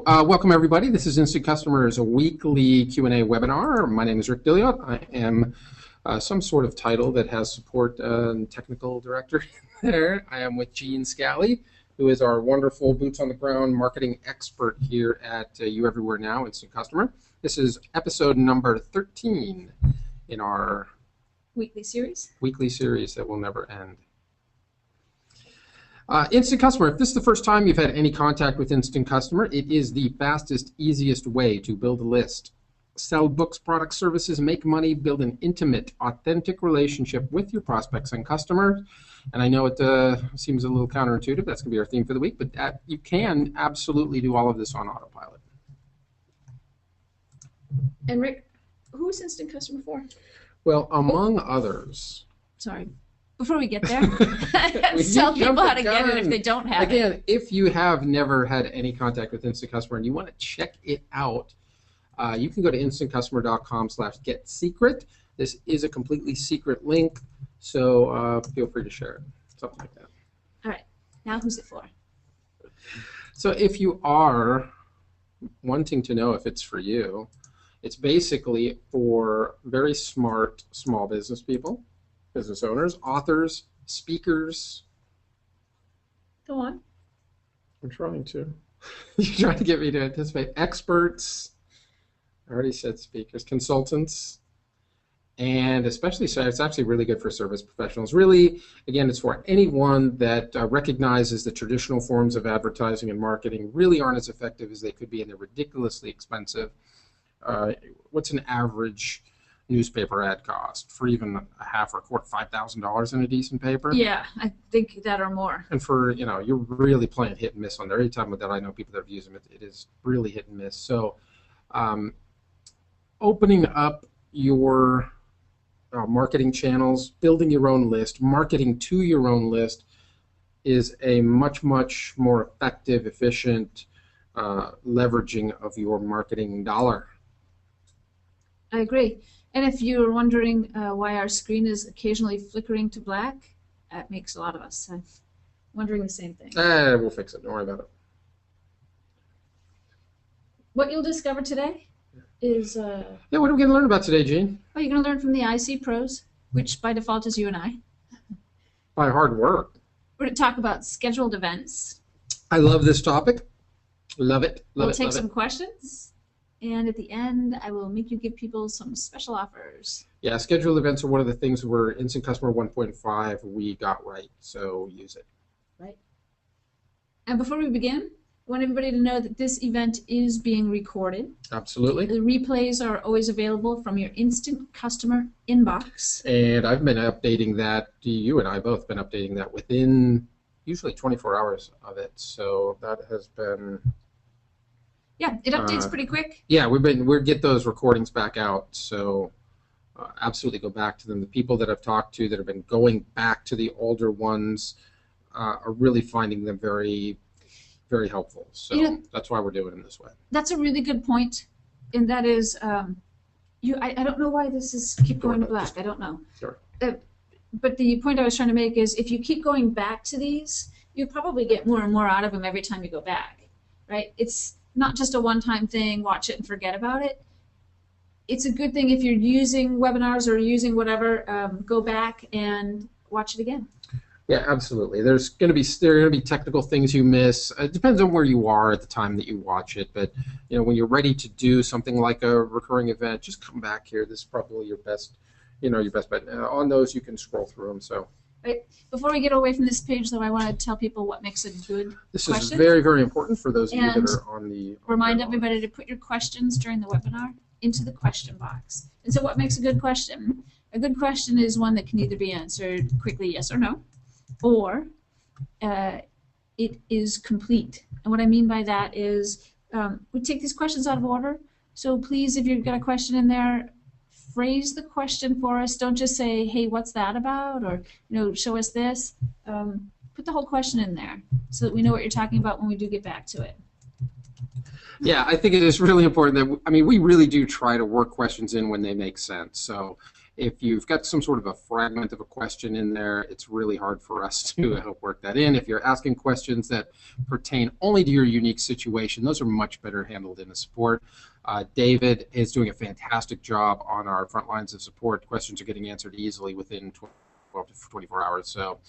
Welcome everybody. This is Instant Customers, a weekly Q&A webinar. My name is Rick Dilliot. I am some sort of title that has support technical director there. I am with Gene Scally, who is our wonderful boots on the ground marketing expert here at You Everywhere Now, Instant Customer. This is episode number 13 in our weekly series that will never end. Instant Customer, if this is the first time you've had any contact with Instant Customer, it is the fastest, easiest way to build a list, sell books, products, services, make money, build an intimate, authentic relationship with your prospects and customers. And I know it seems a little counterintuitive. That's going to be our theme for the week, but you can absolutely do all of this on autopilot. And Rick, who's Instant Customer for? Well, among others. Sorry. Before we get there, tell people how to get it if they don't have it. Again, if you have never had any contact with Instant Customer and you want to check it out, you can go to instantcustomer.com/getsecret. This is a completely secret link, so feel free to share it, something like that. All right, now who's it for? So if you are wanting to know if it's for you, it's basically for very smart small business people, business owners, authors, speakers. Go on. I'm trying to. You're trying to get me to anticipate. Experts. I already said speakers. Consultants. And especially, so it's actually really good for service professionals. Really, again, it's for anyone that recognizes the traditional forms of advertising and marketing really aren't as effective as they could be, and they're ridiculously expensive. What's an average newspaper ad cost for even a half or a quarter, $5,000 in a decent paper? Yeah, I think that or more. And for, you're really playing hit and miss on there. Every time that I know people that have used them, it is really hit and miss. So opening up your marketing channels, building your own list, marketing to your own list is a much, much more effective, efficient leveraging of your marketing dollar. I agree. And if you're wondering why our screen is occasionally flickering to black, that makes a lot of us. I'm wondering the same thing. We'll fix it. Don't worry about it. What you'll discover today is... yeah, what are we going to learn about today, Gene? Well, you're going to learn from the IC pros, which by default is you and I. By hard work. We're going to talk about scheduled events. I love this topic. Love it. We'll take some questions. And at the end, I will make you give people some special offers. Yeah, scheduled events are one of the things where Instant Customer 1.5 we got right, so use it. Right. And before we begin, I want everybody to know that this event is being recorded. Absolutely. The replays are always available from your Instant Customer inbox. And I've been updating that, you and I both been updating that within usually 24 hours of it, so that has been... Yeah, it updates pretty quick. Yeah, we'll get those recordings back out, so absolutely go back to them. The people that I've talked to that have been going back to the older ones are really finding them very, very helpful. So that's why we're doing it this way. That's a really good point, and that is, I don't know why this is keep going to black. I don't know. Sure. But the point I was trying to make is if you keep going back to these, you probably get more and more out of them every time you go back, right? It's not just a one-time thing, watch it and forget about it. It's a good thing if you're using webinars or using whatever, go back and watch it again. Yeah, absolutely. There are going to be technical things you miss. It depends on where you are at the time that you watch it, but when you're ready to do something like a recurring event, just come back here. This is probably your best, your best bet. On those, you can scroll through them. So. Right. Before we get away from this page, though, I want to tell people what makes a good question. This is very, very important for those of you that are on the... Remind everybody to put your questions during the webinar into the question box. And so what makes a good question? A good question is one that can either be answered quickly, yes or no, or it is complete. And what I mean by that is we take these questions out of order. So please, if you've got a question in there, phrase the question for us. Don't just say, hey, what's that about? Or, show us this. Put the whole question in there so that we know what you're talking about when we do get back to it. Yeah, I think it is really important that, we really do try to work questions in when they make sense. So If you've got some sort of a fragment of a question in there, it's really hard for us to help work that in. If you're asking questions that pertain only to your unique situation, those are much better handled in the support. David is doing a fantastic job on our front lines of support. Questions are getting answered easily within 12 to 24 hours. So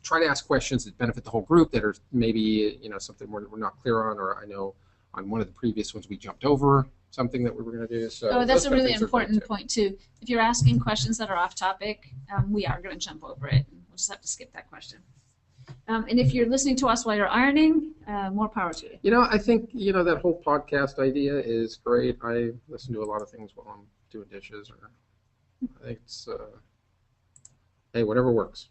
try to ask questions that benefit the whole group, that are maybe something we're not clear on, or I know on one of the previous ones we jumped over something that we were going to do. So that's a really important point too. If you're asking questions that are off topic, we are going to jump over it. We'll just have to skip that question. And if you're listening to us while you're ironing, more power to you. I think that whole podcast idea is great. I listen to a lot of things while I'm doing dishes, or I think it's hey, whatever works.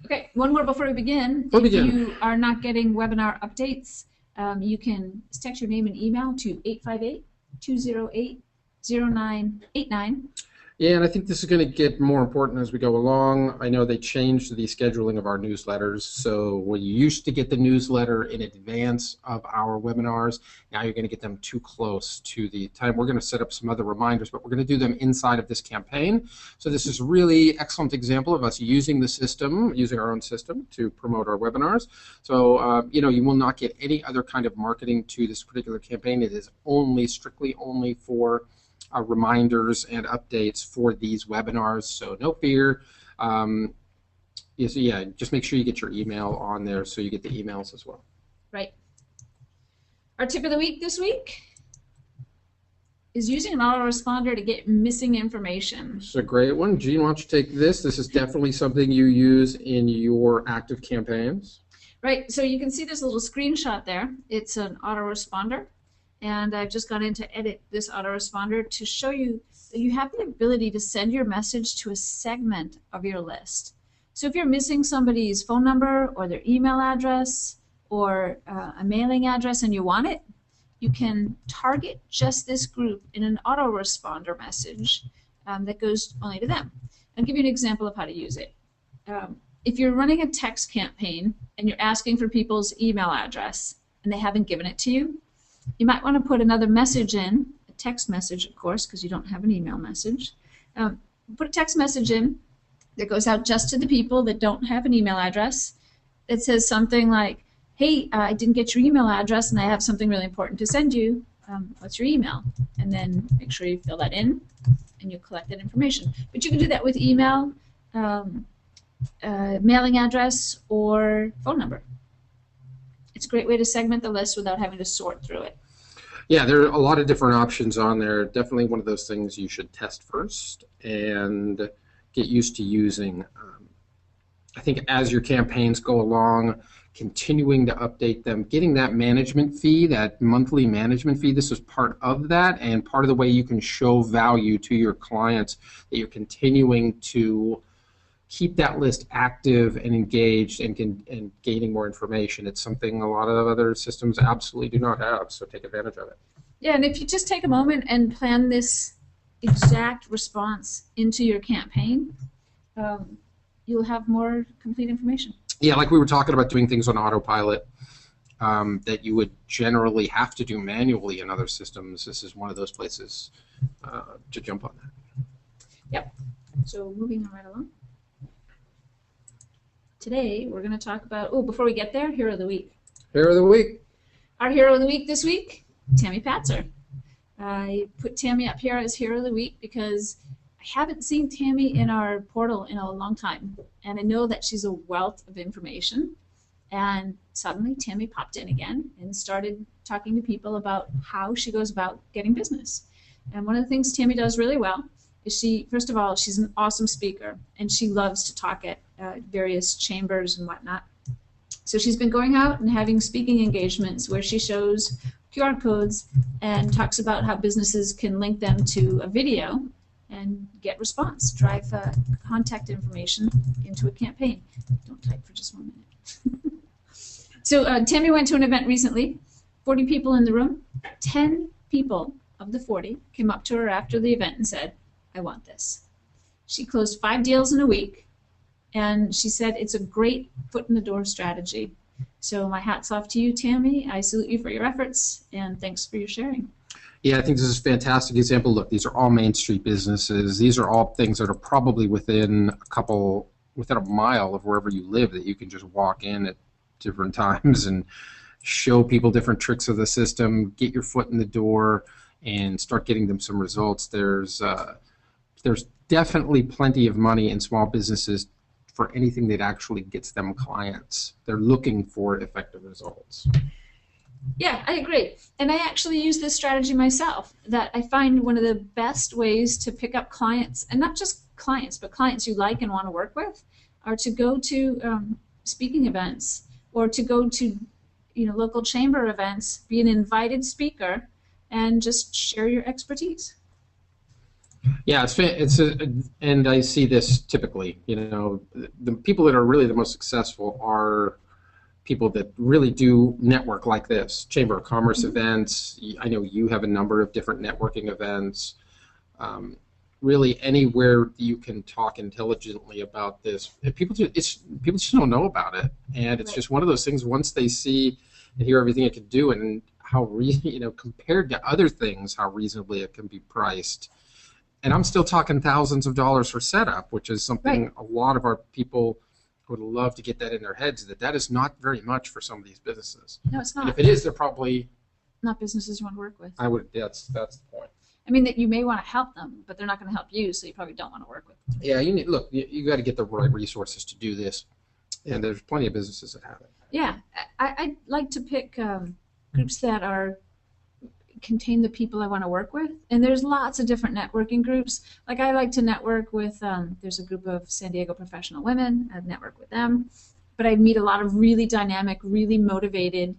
Okay, one more before we begin. If you are not getting webinar updates, you can text your name and email to 858-208-0989. Yeah, and I think this is going to get more important as we go along. I know they changed the scheduling of our newsletters. So when you used to get the newsletter in advance of our webinars, now you're going to get them too close to the time. We're going to set up some other reminders, but we're going to do them inside of this campaign. So this is a really excellent example of us using the system, using our own system to promote our webinars. So, you will not get any other kind of marketing to this particular campaign. It is strictly only for reminders and updates for these webinars, so no fear. Just make sure you get your email on there so you get the emails as well. Right. Our tip of the week this week is using an autoresponder to get missing information. It's a great one. Gene, why don't you take this? This is definitely something you use in your active campaigns. Right, so you can see this little screenshot there. It's an autoresponder. And I've just gone in to edit this autoresponder to show you that you have the ability to send your message to a segment of your list. So if you're missing somebody's phone number or their email address or a mailing address and you want it, you can target just this group in an autoresponder message that goes only to them. I'll give you an example of how to use it. If you're running a text campaign and you're asking for people's email address and they haven't given it to you, you might want to put another message in, a text message, of course, because you don't have an email message. Put a text message in that goes out just to the people that don't have an email address. It says something like, hey, I didn't get your email address and I have something really important to send you. What's your email? And then make sure you fill that in and you collect that information. But you can do that with email, mailing address, or phone number. It's a great way to segment the list without having to sort through it. Yeah, there are a lot of different options on there. Definitely one of those things you should test first and get used to using. I think as your campaigns go along, continuing to update them, getting that management fee, that monthly management fee, this is part of that, and part of the way you can show value to your clients that you're continuing to keep that list active and engaged and gaining more information. It's something a lot of other systems absolutely do not have, so take advantage of it. Yeah, and if you just take a moment and plan this exact response into your campaign, you'll have more complete information. Yeah, like we were talking about doing things on autopilot that you would generally have to do manually in other systems. This is one of those places to jump on that. Yep. So moving right along. Today, we're going to talk about, before we get there, Hero of the Week. Hero of the Week. Our Hero of the Week this week, Tammy Patzer. I put Tammy up here as Hero of the Week because I haven't seen Tammy in our portal in a long time. And I know that she's a wealth of information. And suddenly, Tammy popped in again and started talking to people about how she goes about getting business. And one of the things Tammy does really well is first of all, she's an awesome speaker, and she loves to talk at various chambers and whatnot. So she's been going out and having speaking engagements where she shows QR codes and talks about how businesses can link them to a video and get response, drive contact information into a campaign. Don't type for just 1 minute. So Tammy went to an event recently, 40 people in the room. 10 people of the 40 came up to her after the event and said, I want this. She closed 5 deals in a week, and she said it's a great foot in the door strategy. So my hat's off to you, Tammy. I salute you for your efforts, and thanks for your sharing. Yeah, I think this is a fantastic example. Look, these are all Main Street businesses. These are all things that are probably within a mile of wherever you live that you can just walk in at different times and show people different tricks of the system, get your foot in the door, and start getting them some results. There's definitely plenty of money in small businesses for anything that actually gets them clients. They're looking for effective results. Yeah, I agree. And I actually use this strategy myself, that I find one of the best ways to pick up clients, and not just clients, but clients you like and want to work with, are to go to speaking events or to go to local chamber events, be an invited speaker, and just share your expertise. Yeah, and I see this typically. The people that are really the most successful are people that really do network like this, Chamber of Commerce events. I know you have a number of different networking events. Really, anywhere you can talk intelligently about this, people just don't know about it, and it's just one of those things. Once they see and hear everything it can do, and how compared to other things, how reasonably it can be priced. And I'm still talking thousands of dollars for setup, which is something a lot of our people would love to get that in their heads, that is not very much for some of these businesses. No, it's not. And if it is, they're probably not businesses you want to work with. That's the point. I mean, that you may want to help them, but they're not going to help you, so you probably don't want to work with them. Yeah, you got to get the right resources to do this, and there's plenty of businesses that have it. Yeah, I like to pick groups that contain the people I want to work with, and there's lots of different networking groups. Like, I like to network with, there's a group of San Diego professional women. I'd network with them, but I meet a lot of really dynamic, really motivated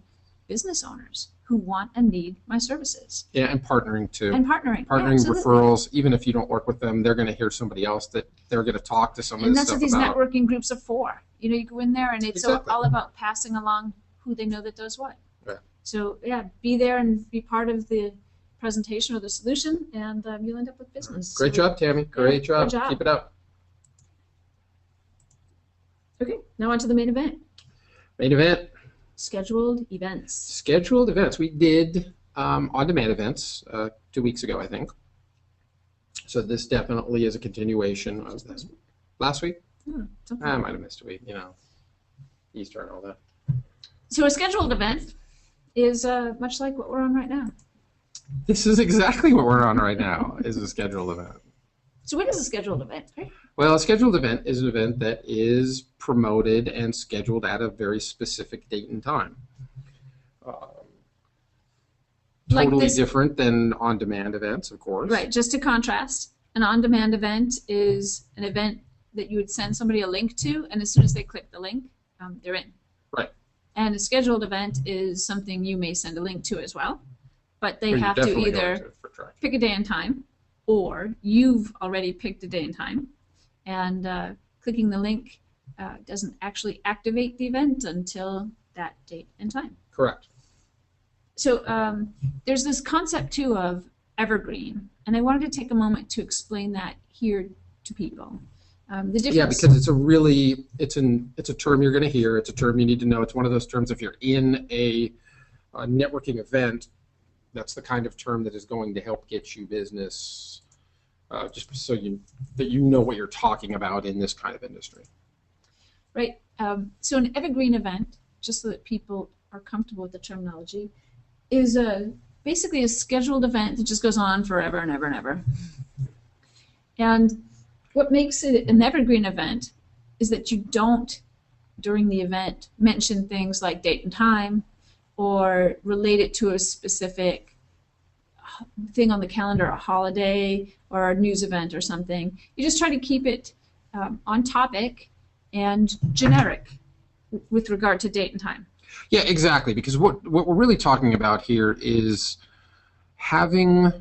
business owners who want and need my services. Yeah, and partnering too. And partnering. Partnering, yeah, referrals. Even if you don't work with them, they're going to hear somebody else that they're going to talk to some of and this that's stuff what these about. networking groups are for. You go in there, and it's Exactly. all about passing along who they know that does what. Yeah. So, yeah, be there and be part of the presentation or the solution, and you'll end up with business. Great job, Tammy. Great job. Good job. Keep it up. Okay, now on to the main event. Main event. Scheduled events. Scheduled events. We did on-demand events 2 weeks ago, I think. So this definitely is a continuation of this. Last week? I might have missed a week, Easter and all that. So a scheduled event is much like what we're on right now. This is exactly what we're on right now, is a scheduled event. So what is a scheduled event? Right? Well, a scheduled event is an event that is promoted and scheduled at a very specific date and time. Totally different than on-demand events, of course. Right, just to contrast, an on-demand event is an event that you would send somebody a link to, and as soon as they click the link, they're in. Right. And a scheduled event is something you may send a link to as well, but they Or have you're to definitely either going to for tracking. pick a day and time, or you've already picked a day and time, and clicking the link doesn't actually activate the event until that date and time. Correct. So there's this concept too of Evergreen, and I wanted to take a moment to explain that here to people. The difference. Yeah, because it's a term you're going to hear. It's a term you need to know. It's one of those terms, if you're in a networking event, that's the kind of term that is going to help get you business, just so that you know what you're talking about in this kind of industry. Right. So an Evergreen event, just so that people are comfortable with the terminology, is basically a scheduled event that just goes on forever and ever and ever. And what makes it an Evergreen event is that you don't, during the event, mention things like date and time or relate it to a specific thing on the calendar, a holiday or a news event or something. You just try to keep it on topic and generic with regard to date and time. Yeah, exactly, because what we're really talking about here is having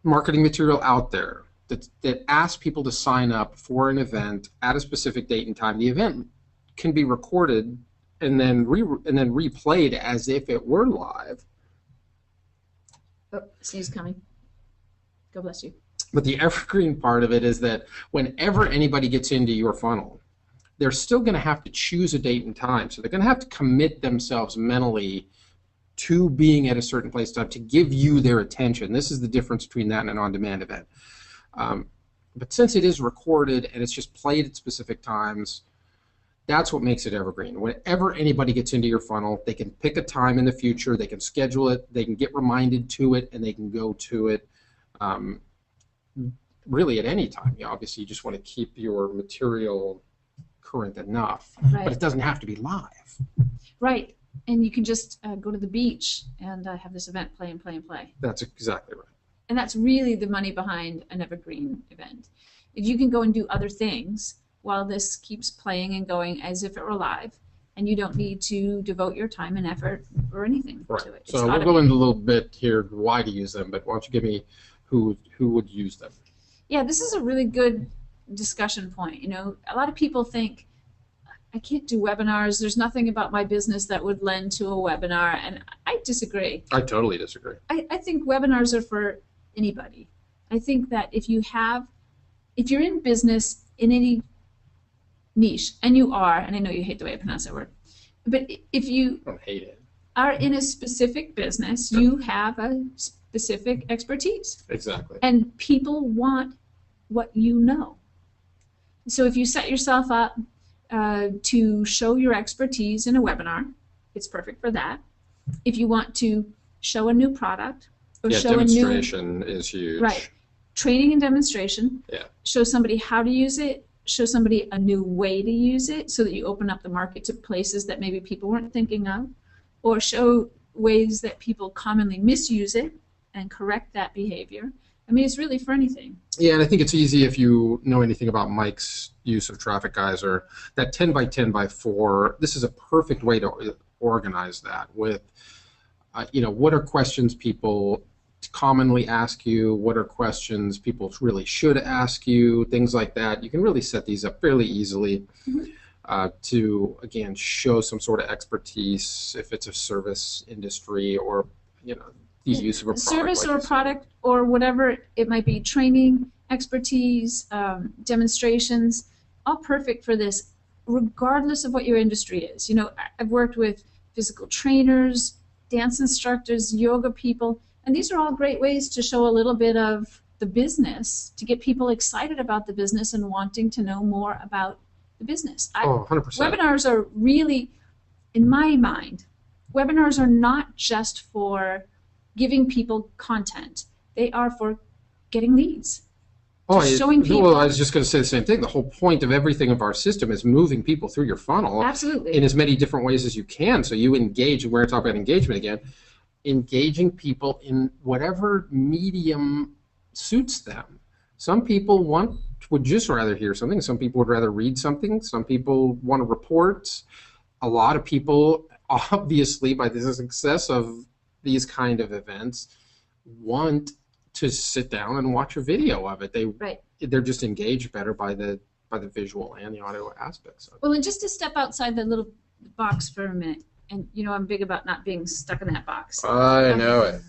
marketing material out there that asks people to sign up for an event at a specific date and time. The event can be recorded and then replayed as if it were live. Oh, sneeze coming. God bless you. But the evergreen part of it is that whenever anybody gets into your funnel, they're still going to have to choose a date and time. So they're going to have to commit themselves mentally to being at a certain place time to give you their attention. This is the difference between that and an on-demand event. But since it is recorded and it's just played at specific times, that's what makes it evergreen. Whenever anybody gets into your funnel, they can pick a time in the future, they can schedule it, they can get reminded to it, and they can go to it really at any time. Obviously, you just want to keep your material current enough, Right. but it doesn't have to be live. Right. And you can just go to the beach and have this event play and play and play. That's exactly right. And that's really the money behind an evergreen event. If you can go and do other things while this keeps playing and going as if it were live, and you don't need to devote your time and effort or anything Right. to it. So we'll go into a little bit here why to use them, but why don't you give me who would use them? Yeah, this is a really good discussion point. A lot of people think, I can't do webinars. There's nothing about my business that would lend to a webinar, and I disagree. I totally disagree. I think webinars are for anybody. I think that if you're in business in any niche, and you are, and I know you hate the way I pronounce that word, but if you I don't hate it. are in a specific business, you have a specific expertise. Exactly. And people want what you know. So if you set yourself up to show your expertise in a webinar, it's perfect for that. If you want to show a new product or Yeah, show a new demonstration is huge. right, training and demonstration. Yeah. Show somebody how to use it. Show somebody a new way to use it, so that you open up the market to places that maybe people weren't thinking of, or show ways that people commonly misuse it and correct that behavior. I mean, it's really for anything. Yeah, and I think it's easy if you know anything about Mike's use of Traffic Geyser. That 10 by 10 by 4, this is a perfect way to organize that with, what are questions people commonly ask you, what are questions people really should ask you, things like that. You can really set these up fairly easily to, again, show some sort of expertise if it's a service industry or, the use of a product. Service like or you said. product or whatever it might be, training, expertise, demonstrations, all perfect for this, regardless of what your industry is. I've worked with physical trainers, dance instructors, yoga people, and these are all great ways to show a little bit of the business, to get people excited about the business and wanting to know more about the business. 100%. Webinars are really, in my mind, webinars are not just for giving people content. They are for getting leads. Showing people. Well, I was just going to say the same thing. The whole point of everything of our system is moving people through your funnel Absolutely. in as many different ways as you can. So you engage, and we're going to talk about engagement again, engaging people in whatever medium suits them. Some people would just rather hear something. Some people would rather read something. Some people want to report. A lot of people, obviously, by the success of these kind of events, want to sit down and watch a video of it. They're just engaged better by the visual and the audio aspects of it. Well, and just to step outside the little box for a minute, and I'm big about not being stuck in that box. I know it.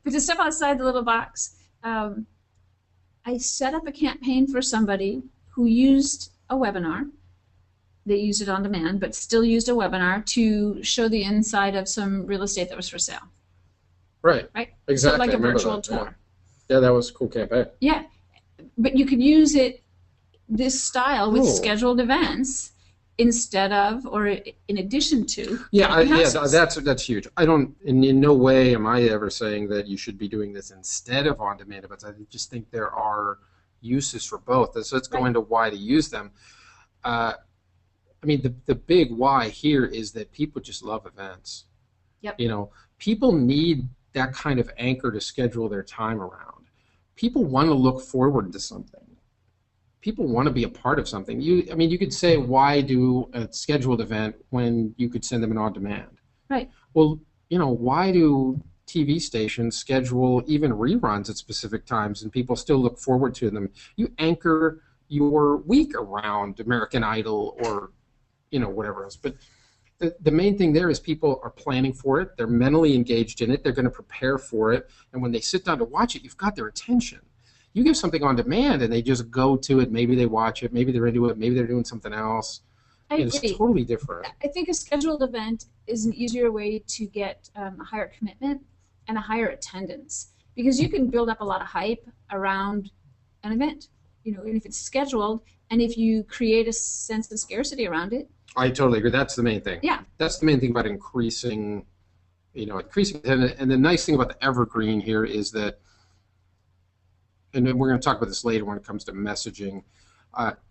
But to step outside the little box, I set up a campaign for somebody who used a webinar. They used it on demand, but still used a webinar to show the inside of some real estate that was for sale. Right. Exactly. So like I a remember virtual that, tour. Yeah, that was a cool campaign. Yeah, but you could use it this style with Cool. scheduled events instead of, or in addition to. Yeah, open houses. that's huge. I don't, in no way am I ever saying that you should be doing this instead of on-demand events. I just think there are uses for both. So let's go into why to use them. I mean, the big why here is that people just love events. Yep. People need that kind of anchor to schedule their time around. People want to look forward to something. People want to be a part of something. You could say, why do a scheduled event when you could send them an on-demand? Right. Well, why do TV stations schedule even reruns at specific times and people still look forward to them? You anchor your week around American Idol or, whatever else. But the main thing there is people are planning for it. They're mentally engaged in it. They're going to prepare for it. And when they sit down to watch it, you've got their attention. You give something on demand and they just go to it. Maybe they watch it. Maybe they're into it. Maybe they're doing something else. I And it's agree. totally different. I think a scheduled event is an easier way to get a higher commitment and a higher attendance, because you can build up a lot of hype around an event, and if it's scheduled, and if you create a sense of scarcity around it. I totally agree. That's the main thing. Yeah. That's the main thing about increasing, and the nice thing about the Evergreen here is that, and then we're going to talk about this later when it comes to messaging.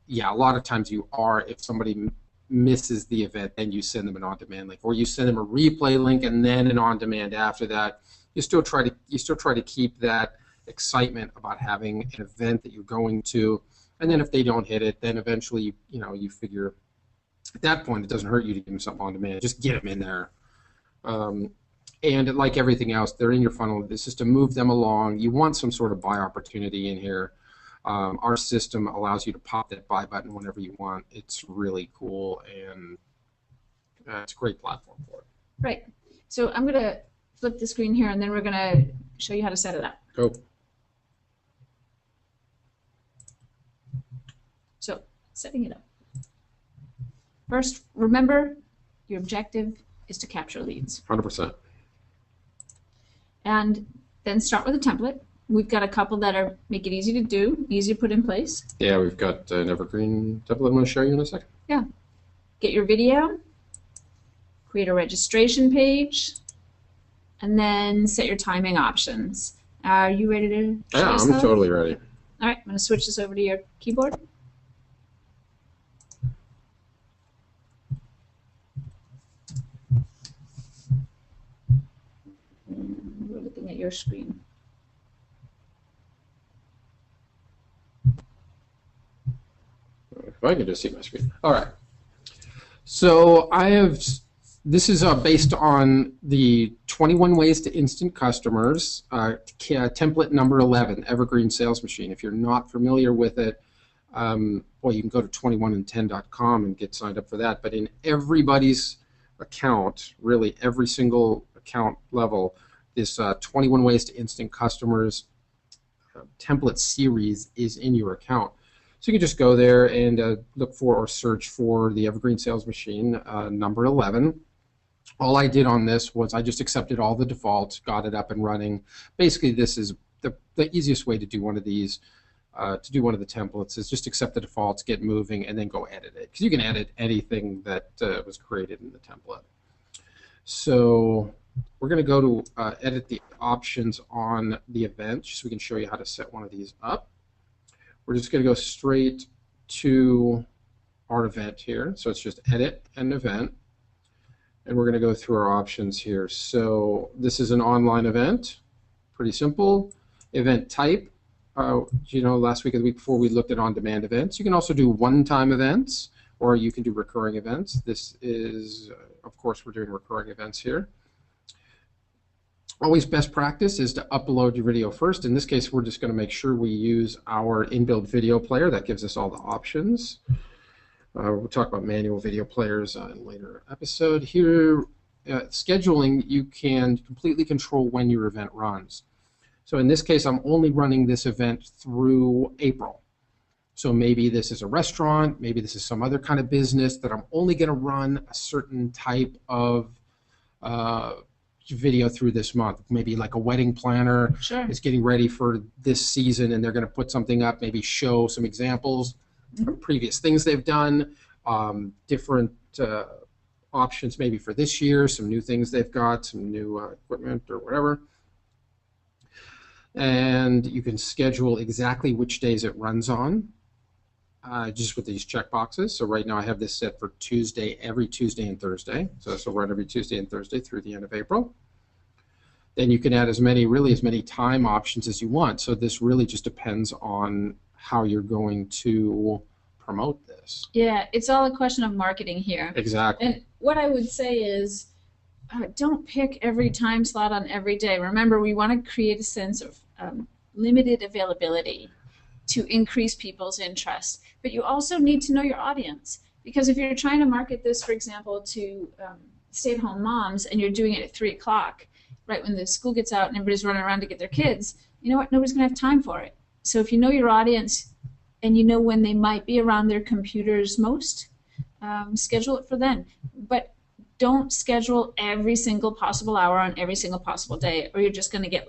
Yeah, a lot of times if somebody misses the event, then you send them an on-demand link, or you send them a replay link and then an on-demand after that. You still try to keep that excitement about having an event that you're going to, and then if they don't hit it, then eventually you figure at that point it doesn't hurt you to give them something on demand. Just get them in there. And like everything else, they're in your funnel. This is to move them along. You want some sort of buy opportunity in here. Our system allows you to pop that buy button whenever you want. It's really cool, and it's a great platform for it. Right. So I'm going to flip the screen here, and then we're going to show you how to set it up. Go. So setting it up. First, remember your objective is to capture leads. 100%. And then start with a template. We've got a couple that make it easy to do, easy to put in place. Yeah, we've got an Evergreen template I'm going to show you in a second. Yeah. Get your video, create a registration page, and then set your timing options. Are you ready to show Yeah, us I'm that? totally ready. All right, I'm going to switch this over to your keyboard. We're looking at your screen. If I can just see my screen. All right. So this is based on the 21 Ways to Instant Customers, template number 11, Evergreen Sales Machine. If you're not familiar with it, well, you can go to 21and10.com and get signed up for that. But in everybody's account, really every single account level, this 21 Ways to Instant Customers template series is in your account. So you can just go there and look for or search for the Evergreen Sales Machine number 11. All I did on this was I just accepted all the defaults, got it up and running. Basically, this is the easiest way to do one of these, to do one of the templates, is just accept the defaults, get moving, and then go edit it. Because you can edit anything that was created in the template. So we're going to go to edit the options on the event, just so we can show you how to set one of these up. We're just going to go straight to our event here. So it's just edit an event. And we're going to go through our options here. So this is an online event. Pretty simple. Event type. Last week or the week before we looked at on-demand events. You can also do one-time events, or you can do recurring events. This is, of course, we're doing recurring events here. Always best practice is to upload your video first. In this case, we're just going to make sure we use our inbuilt video player. That gives us all the options. We'll talk about manual video players in a later episode. Here, scheduling, you can completely control when your event runs. So in this case, I'm only running this event through April. So maybe this is a restaurant, maybe this is some other kind of business that I'm only going to run a certain type of video through this month. Maybe like a wedding planner is getting ready for this season, and they're going to put something up, maybe show some examples of previous things they've done, different options maybe for this year, some new things they've got, some new equipment or whatever. And you can schedule exactly which days it runs on, just with these checkboxes. So right now I have this set for Tuesday, every Tuesday and Thursday. So this will run every Tuesday and Thursday through the end of April. Then you can add as many time options as you want. So this really just depends on how you're going to promote this. Yeah, it's all a question of marketing here. Exactly. And what I would say is, don't pick every time slot on every day. Remember, we want to create a sense of limited availability to increase people's interest. But you also need to know your audience. Because if you're trying to market this, for example, to stay-at-home moms, and you're doing it at 3 o'clock, right when the school gets out and everybody's running around to get their kids, you know what? Nobody's going to have time for it. So if you know your audience and you know when they might be around their computers most, schedule it for then. But don't schedule every single possible hour on every single possible day, or you're just going to get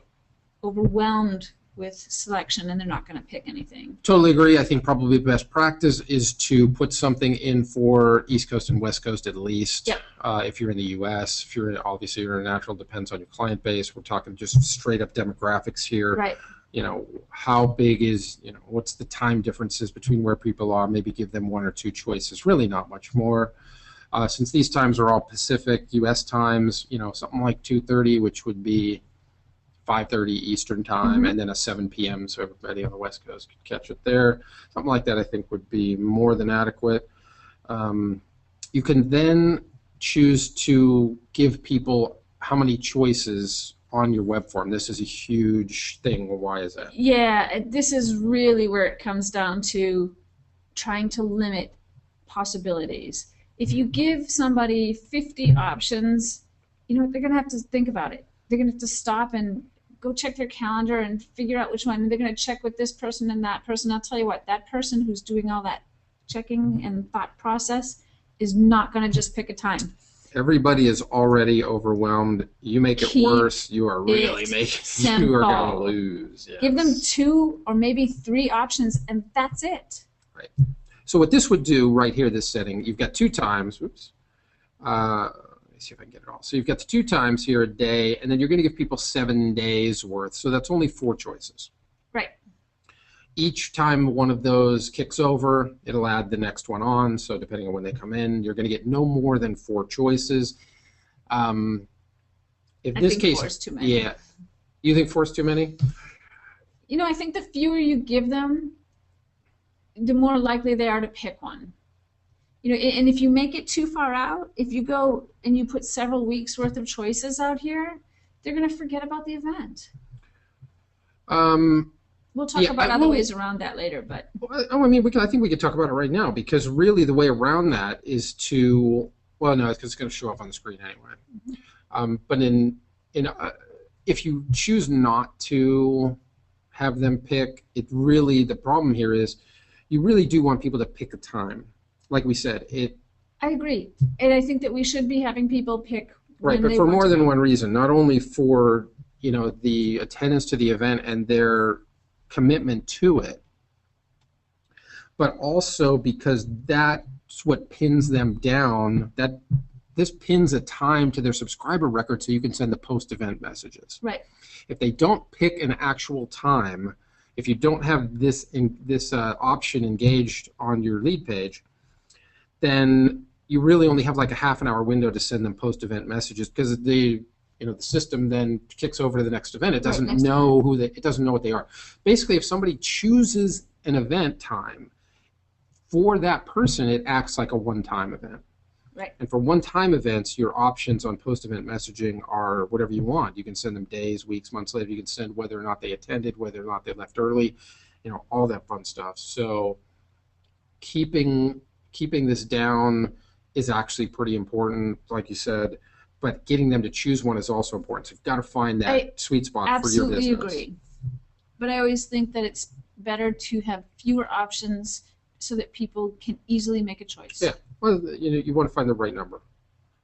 overwhelmed with selection and they're not going to pick anything. Totally agree. I think probably best practice is to put something in for East Coast and West Coast at least. Yep. If you're in the U.S., if you're obviously international, depends on your client base. We're talking just straight up demographics here. Right. You know, how big is, you know, what's the time differences between where people are? Maybe give them one or two choices. Really not much more. Since these times are all Pacific U.S. times, you know, something like 2:30, which would be 5:30 Eastern time, and then a 7 p.m. so everybody on the West Coast could catch it there. Something like that I think would be more than adequate. You can then choose to give people how many choices on your web form. This is a huge thing. Well, why is that? Yeah, this is really where it comes down to trying to limit possibilities. If you give somebody 50 options, you know, they're going to have to think about it. They're going to have to stop and go check their calendar and figure out which one. And they're going to check with this person and that person. I'll tell you what, that person who's doing all that checking and thought process is not going to just pick a time. Everybody is already overwhelmed. You make it worse, you are really making, you are going to lose. Yes. Give them 2 or maybe 3 options, and that's it. Right. So what this would do right here, this setting, you've got 2 times. Oops. Let me see if I can get it all. So you've got the 2 times here a day, and then you're going to give people 7 days worth. So that's only 4 choices. Right. Each time one of those kicks over, it'll add the next one on. So depending on when they come in, you're going to get no more than 4 choices. If I this think case, 4 is too many. Yeah, you think 4 is too many? You know, I think the fewer you give them, the more likely they are to pick one. You know, and if you make it too far out, if you go and you put several weeks worth of choices out here, they're going to forget about the event. We'll talk about other ways around that later, but. Oh, I mean, I think we could talk about it right now, because really the way around that is to, well, no, because it's going to show up on the screen anyway. But if you choose not to have them pick, it really, the problem here is you really do want people to pick a time. Like we said, I agree, and I think that we should be having people pick. Right, but for more than one reason. Not only for, you know, the attendance to the event and their commitment to it, but also because that's what pins them down. That this pins a time to their subscriber record, so you can send the post-event messages. Right. If they don't pick an actual time, if you don't have this option engaged on your lead page, then you really only have like a half-an-hour window to send them post-event messages, because the system then kicks over to the next event. It doesn't know it doesn't know what they are. Basically, if somebody chooses an event time for that person, it acts like a one-time event. Right. And for one-time events, your options on post-event messaging are whatever you want. You can send them days, weeks, months later. You can send whether or not they attended, whether or not they left early, you know, all that fun stuff. So keeping this down is actually pretty important, like you said, but getting them to choose one is also important. So you've got to find that sweet spot for your business. Absolutely agree. But I always think that it's better to have fewer options so that people can easily make a choice. Yeah, well, you want to find the right number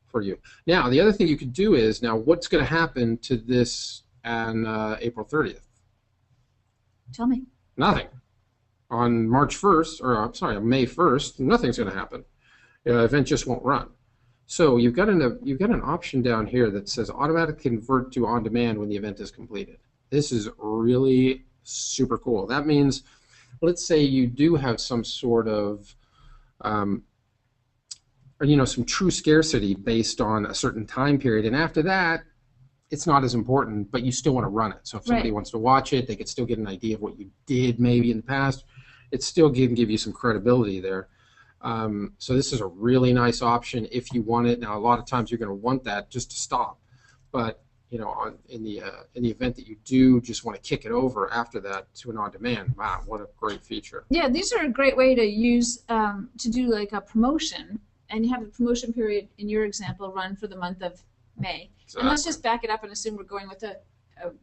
for you. Now, the other thing you could do is, now what's going to happen to this on April 30th? Tell me. Nothing. On March 1st, or I'm sorry, on May 1st, nothing's going to happen. The event just won't run. So you've got an option down here that says automatically convert to on demand when the event is completed. This is really super cool. That means, let's say you do have some sort of some true scarcity based on a certain time period, and after that it's not as important, but you still want to run it. So if somebody wants to watch it, they could still get an idea of what you did maybe in the past. It still can give you some credibility there. So this is a really nice option if you want it. Now, a lot of times you're going to want that just to stop, but in the event that you do just want to kick it over after that to an on-demand, wow, what a great feature. Yeah, these are a great way to use to do like a promotion, and you have a promotion period in your example run for the month of May. Exactly. And let's just back it up and assume we're going with an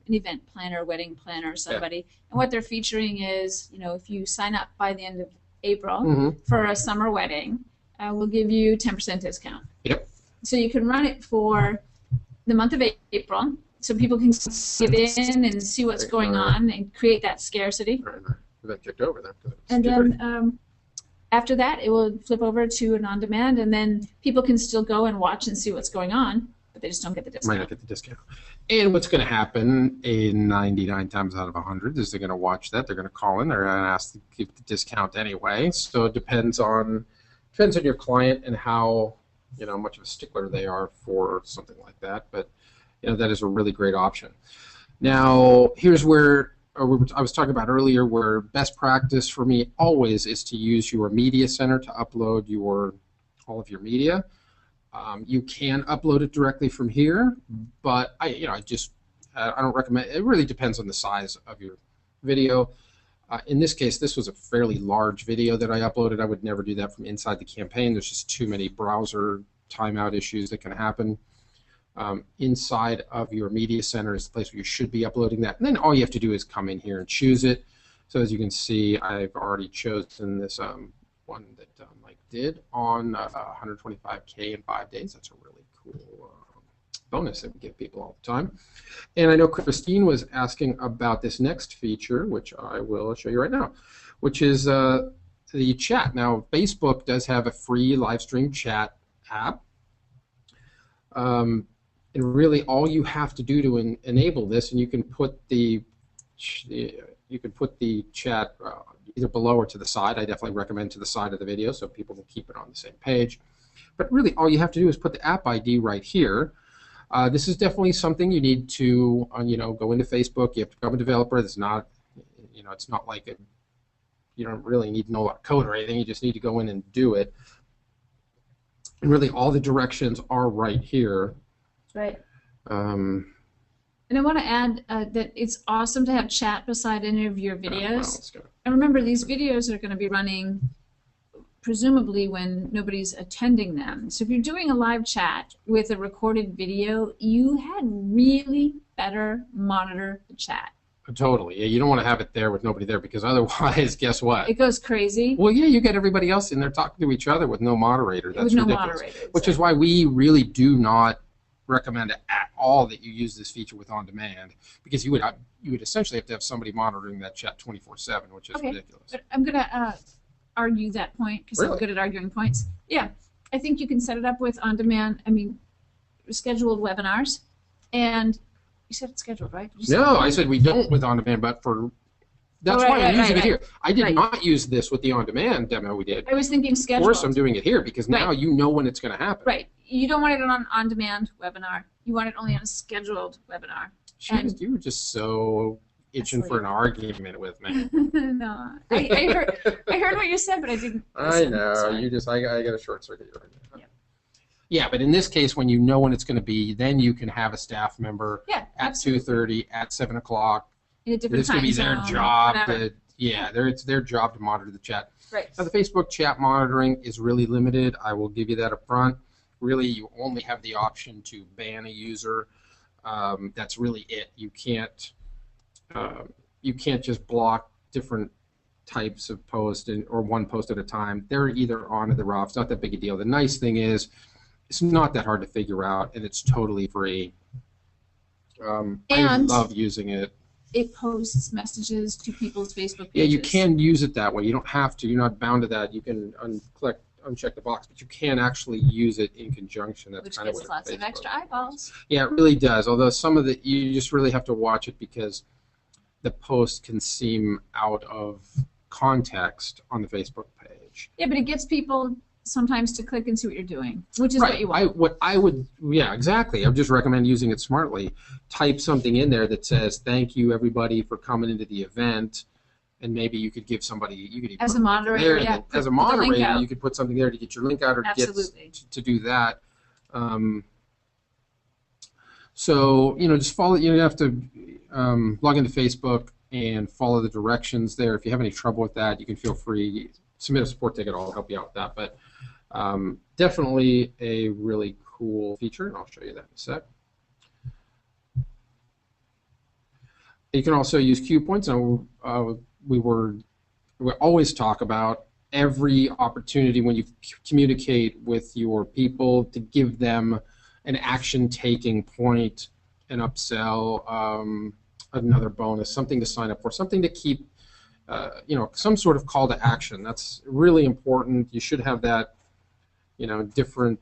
event planner, wedding planner, or somebody, and what they're featuring is, if you sign up by the end of April for a summer wedding, we'll give you 10% discount. Yep. So you can run it for the month of April, so people can get in and see what's going on and create that scarcity. All right, that kicked over then. And then after that, it will flip over to an on-demand, and then people can still go and watch and see what's going on, but they just don't get the discount. Might not get the discount. And what's going to happen in 99 times out of 100 is they're going to watch that. They're going to call in. They're going to ask to give the discount anyway. So it depends on your client and how much of a stickler they are for something like that. But that is a really great option. Now here's where I was talking about earlier, where best practice for me always is to use your media center to upload all of your media. You can upload it directly from here, but I don't recommend. It really depends on the size of your video. In this case, this was a fairly large video that I uploaded. I would never do that from inside the campaign. There's just too many browser timeout issues that can happen. Inside of your media center is the place where you should be uploading that. And then all you have to do is come in here and choose it. So as you can see, I've already chosen this one that Mike did on 125K in 5 days. That's a really cool bonus that we give people all the time. And I know Christine was asking about this next feature, which I will show you right now, which is the chat. Now, Facebook does have a free live stream chat app. And really, all you have to do to enable this, and you can put the chat either below or to the side. I definitely recommend to the side of the video so people can keep it on the same page. But really, all you have to do is put the app ID right here. This is definitely something you need to, go into Facebook. You have to become a developer. It's not, it's not like you don't really need to know about code or anything. You just need to go in and do it. And really, all the directions are right here. Right. And I want to add that it's awesome to have chat beside any of your videos. And remember, these videos are going to be running presumably when nobody's attending them. So if you're doing a live chat with a recorded video, you had really better monitor the chat. Totally. Yeah, you don't want to have it there with nobody there, because otherwise, guess what? It goes crazy. Well, yeah, you get everybody else in there talking to each other with no moderator. That's with no ridiculous. moderator, Which is why we really do not recommend at all that you use this feature with on demand, because you would essentially have to have somebody monitoring that chat 24/7, which is ridiculous. But I'm gonna argue that point because I'm good at arguing points. Yeah, I think you can set it up with on demand. I mean, scheduled webinars, and you said it's scheduled, right? No, I said we don't with on demand, but for that's why I'm using it here. I did not use this with the on demand demo we did. I was thinking scheduled. Of course, I'm doing it here because now you know when it's going to happen. Right. You don't want it on demand webinar. You want it only on a scheduled webinar. Jeez, you were just so itching for an argument with me. No, I heard what you said, but I didn't. I know. Sorry. I got a short circuit right now. Yeah. Yeah, but in this case, when you know when it's going to be, then you can have a staff member at 2:30, at 7 o'clock. In a different time zone. It's going to be their job. It's their job to monitor the chat. Right. Now, the Facebook chat monitoring is really limited. I will give you that up front. Really, you only have the option to ban a user. That's really it. You can't just block different types of posts or one post at a time. They're either on or they're off. It's not that big a deal. The nice thing is it's not that hard to figure out, and it's totally free. I love using it. It posts messages to people's Facebook pages. Yeah, you can use it that way. You don't have to. You're not bound to that. You can uncheck the box, but you can actually use it in conjunction. That's kind of what lots of extra eyeballs. Yeah, it really does. Although some of you just really have to watch it because the post can seem out of context on the Facebook page. Yeah, but it gets people sometimes to click and see what you're doing, which is what you want. Yeah, exactly. I would just recommend using it smartly. Type something in there that says, "Thank you, everybody, for coming into the event." And maybe you could give somebody, as a moderator, as a moderator, you could put something there to get your link out or to do that. So just follow. You have to log into Facebook and follow the directions there. If you have any trouble with that, you can feel free submit a support ticket. I'll help you out with that. But definitely a really cool feature, and I'll show you that in a sec. You can also use queue points. And we always talk about every opportunity when you communicate with your people to give them an action-taking point, an upsell, another bonus, something to sign up for, something to keep, some sort of call to action. That's really important. You should have that, different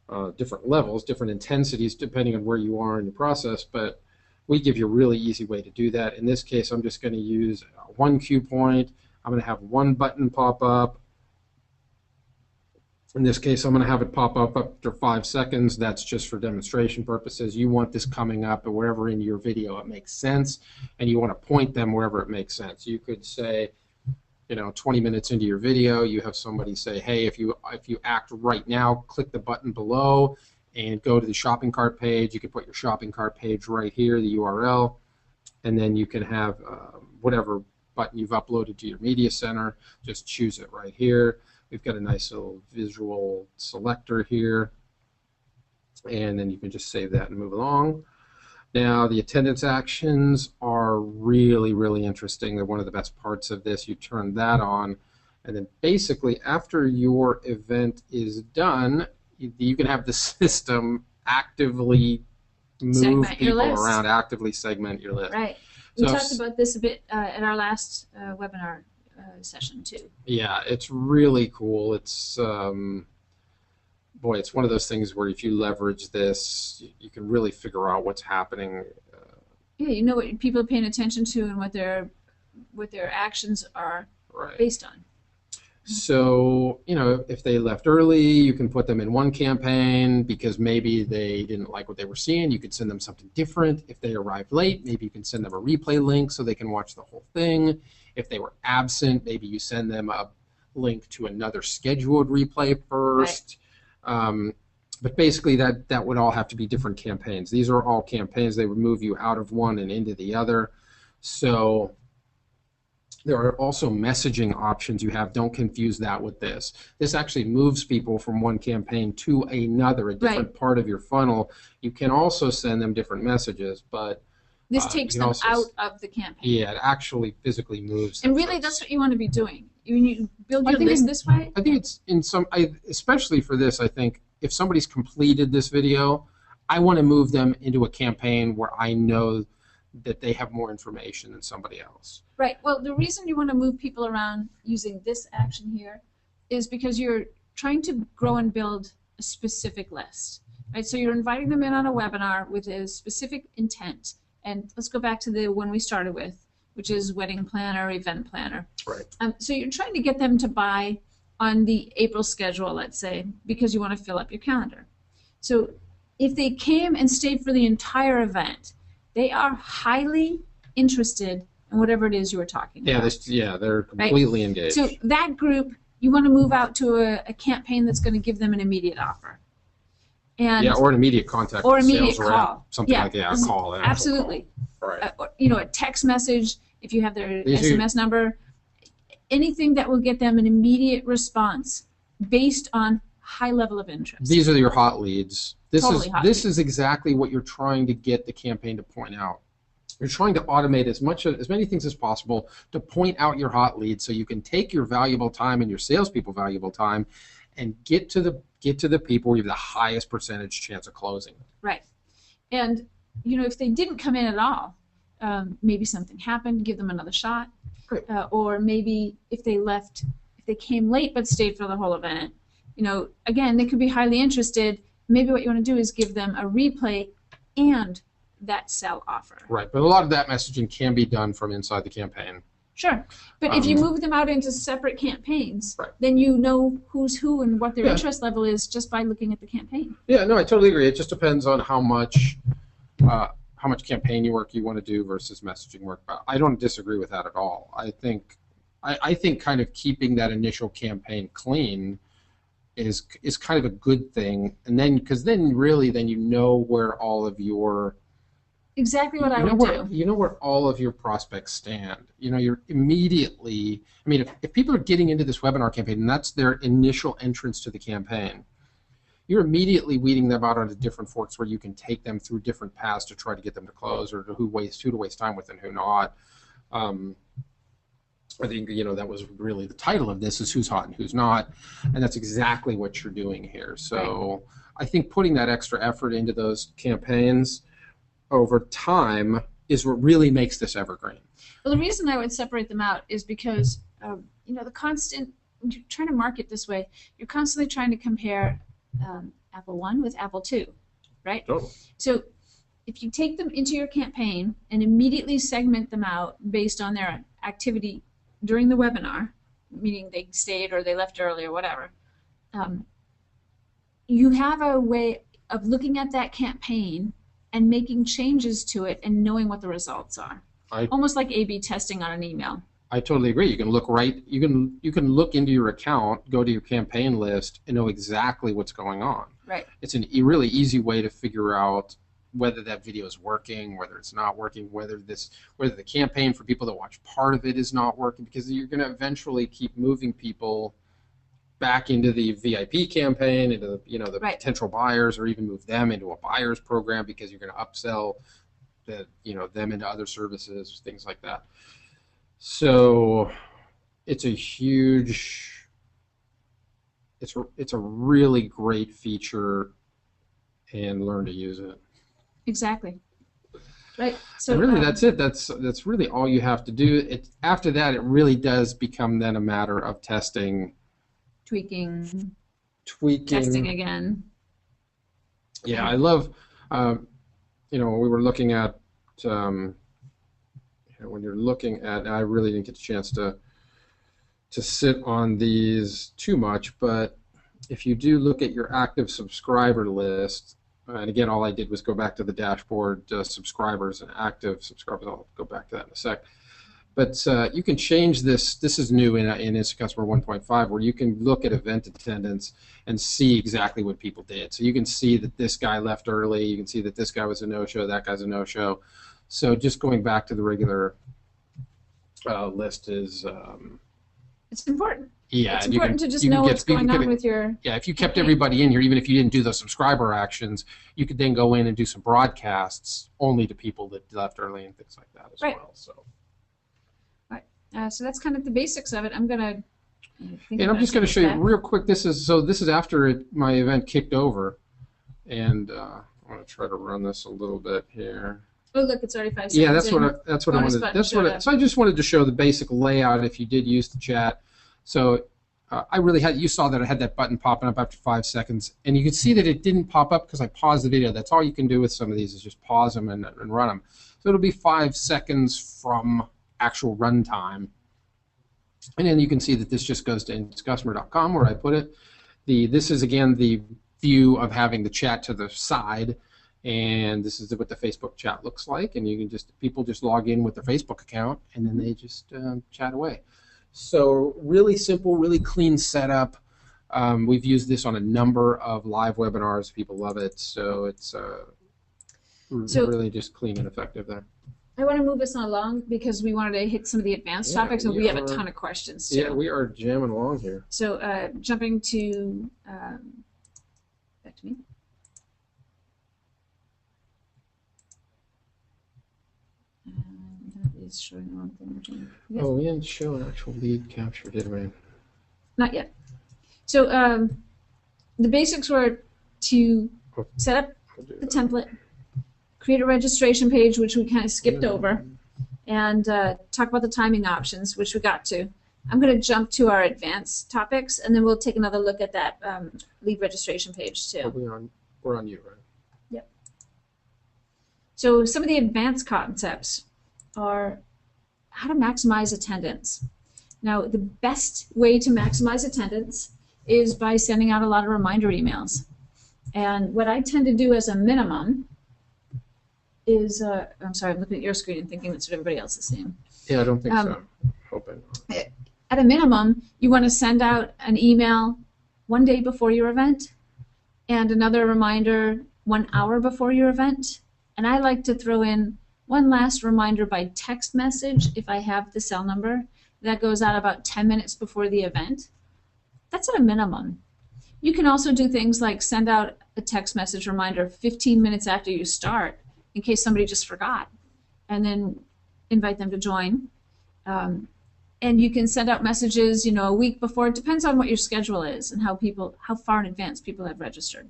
levels, different intensities, depending on where you are in the process. But we give you a really easy way to do that. In this case, I'm just going to use one cue point. I'm going to have one button pop up. In this case, I'm going to have it pop up after 5 seconds. That's just for demonstration purposes. You want this coming up or wherever in your video it makes sense, and you want to point them wherever it makes sense. You could say, 20 minutes into your video, you have somebody say, hey, if you act right now, click the button below and go to the shopping cart page. You can put your shopping cart page right here, the URL, and then you can have whatever button you've uploaded to your media center. Just choose it right here. We've got a nice little visual selector here, and then you can just save that and move along. Now, the attendance actions are really, really interesting. They're one of the best parts of this. You turn that on, and then basically after your event is done, you can have the system actively move people around, actively segment your list. Right. We talked about this a bit at our last webinar session too. Yeah, it's really cool. It's it's one of those things where if you leverage this, you can really figure out what's happening. Yeah, you know what people are paying attention to and what their actions are based on. So, if they left early, you can put them in one campaign because maybe they didn't like what they were seeing. You could send them something different. If they arrived late, maybe you can send them a replay link so they can watch the whole thing. If they were absent, maybe you send them a link to another scheduled replay first. Right. But basically, that would all have to be different campaigns. These are all campaigns. They would move you out of one and into the other. So there are also messaging options you have. Don't confuse that with this. This actually moves people from one campaign to another, a different part of your funnel. You can also send them different messages, but this takes them out of the campaign. Yeah, it actually physically moves them. And really, that's what you want to be doing. When you build your list this way. I think it's especially for this, I think if somebody's completed this video, I want to move them into a campaign where I know that they have more information than somebody else. Right. Well, the reason you want to move people around using this action here is because you're trying to grow and build a specific list. Right. So you're inviting them in on a webinar with a specific intent. And let's go back to the one we started with, which is wedding planner, event planner. Right. So you're trying to get them to buy on the April schedule, let's say, because you want to fill up your calendar. So if they came and stayed for the entire event, they are highly interested in whatever it is you were talking about. They're completely engaged. So that group, you want to move out to a campaign that's going to give them an immediate offer. And or an immediate contact. Or immediate call. Something like a call. Absolutely. Call. Right. A text message, if you have their SMS number, anything that will get them an immediate response based on high level of interest. These are your hot leads. This leads. is exactly what you're trying to get the campaign to point out. You're trying to automate as many things as possible to point out your hot leads so you can take your valuable time and your salespeople valuable time and get to the people where you have the highest percentage chance of closing. Right. And if they didn't come in at all, maybe something happened, give them another shot. Right. Or maybe if they came late but stayed for the whole event, again, they could be highly interested. Maybe what you want to do is give them a replay and that sell offer. Right, but a lot of that messaging can be done from inside the campaign. Sure, but if you move them out into separate campaigns, right, then you know who's who and what their interest level is just by looking at the campaign. Yeah, no, I totally agree. It just depends on how much campaign work you want to do versus messaging work. But I don't disagree with that at all. I think kind of keeping that initial campaign clean is kind of a good thing, and then because then you know where all of your exactly what I would do. You know where all of your prospects stand. You're immediately. I mean, if people are getting into this webinar campaign and that's their initial entrance to the campaign, you're immediately weeding them out onto different forks where you can take them through different paths to try to get them to close, or who to waste time with and who not. I think, that was really the title of this, is who's hot and who's not. And that's exactly what you're doing here. So I think putting that extra effort into those campaigns over time is what really makes this evergreen. Well, the reason I would separate them out is because, the constant, when you're trying to market this way, you're constantly trying to compare Apple 1 with Apple 2, right? Totally. So if you take them into your campaign and immediately segment them out based on their activity during the webinar, meaning they stayed or they left early or whatever, you have a way of looking at that campaign and making changes to it and knowing what the results are. Almost like A/B testing on an email. I totally agree. You can look you can look into your account, go to your campaign list, and know exactly what's going on. Right. It's a really easy way to figure out whether that video is working, whether it's not working, whether the campaign for people that watch part of it is not working, because you're going to eventually keep moving people back into the VIP campaign, into the right. potential buyers, or even move them into a buyer's program, because you're going to upsell them into other services, things like that. So it's a really great feature, and learn to use it. Exactly. Right. So and really, that's it. That's really all you have to do. After that, it really does become then a matter of testing, tweaking, testing again. Yeah, I love. We were looking at when you're looking at. I really didn't get a chance to sit on these too much, but if you do look at your active subscriber list. And again, all I did was go back to the dashboard, subscribers and active subscribers. I'll go back to that in a sec. But you can change this. This is new in Instant Customer 1.5, where you can look at event attendance and see exactly what people did. So you can see that this guy left early. You can see that this guy was a no-show, that guy's a no-show. So just going back to the regular list is... it's important. Yeah, it's important to just know what's going on with your... Yeah, if you kept everybody in here, even if you didn't do those subscriber actions, you could then go in and do some broadcasts only to people that left early and things like that as well. So. Right. So that's kind of the basics of it. I'm going to... And I'm just going to show you real quick. This is after my event kicked over, and I'm going to try to run this a little bit here. Oh, look, it's already 5 seconds. Yeah, that's what I wanted. So I just wanted to show the basic layout if you did use the chat. So you saw that I had that button popping up after 5 seconds, and you can see that it didn't pop up because I paused the video. That's all you can do with some of these, is just pause them and run them. So it'll be 5 seconds from actual runtime. And then you can see that this just goes to instantcustomer.com, where I put it. This is, again, the view of having the chat to the side, and this is what the Facebook chat looks like. And you can people just log in with their Facebook account, and then they just chat away. So really simple, really clean setup. We've used this on a number of live webinars. People love it. So it's really just clean and effective there. I want to move us along because we wanted to hit some of the advanced topics, and we have a ton of questions too. Yeah, we are jamming along here. So jumping to back to me. That is showing the wrong thing. Yes. Oh, we didn't show an actual lead capture, did we? Not yet. So the basics were to set up the template, create a registration page, which we kind of skipped over, and talk about the timing options, which we got to. I'm going to jump to our advanced topics, and then we'll take another look at that lead registration page too. We're on you, right? Yep. So some of the advanced concepts are how to maximize attendance. Now, the best way to maximize attendance is by sending out a lot of reminder emails. And what I tend to do as a minimum is, I'm sorry, I'm looking at your screen and thinking that's what everybody else is seeing. Yeah, I don't think so. Hoping. At a minimum, you want to send out an email 1 day before your event and another reminder 1 hour before your event. And I like to throw in one last reminder by text message if I have the cell number. That goes out about 10 minutes before the event. That's at a minimum. You can also do things like send out a text message reminder 15 minutes after you start in case somebody just forgot, and then invite them to join. And you can send out messages, you know, a week before. It depends on what your schedule is and how far in advance people have registered.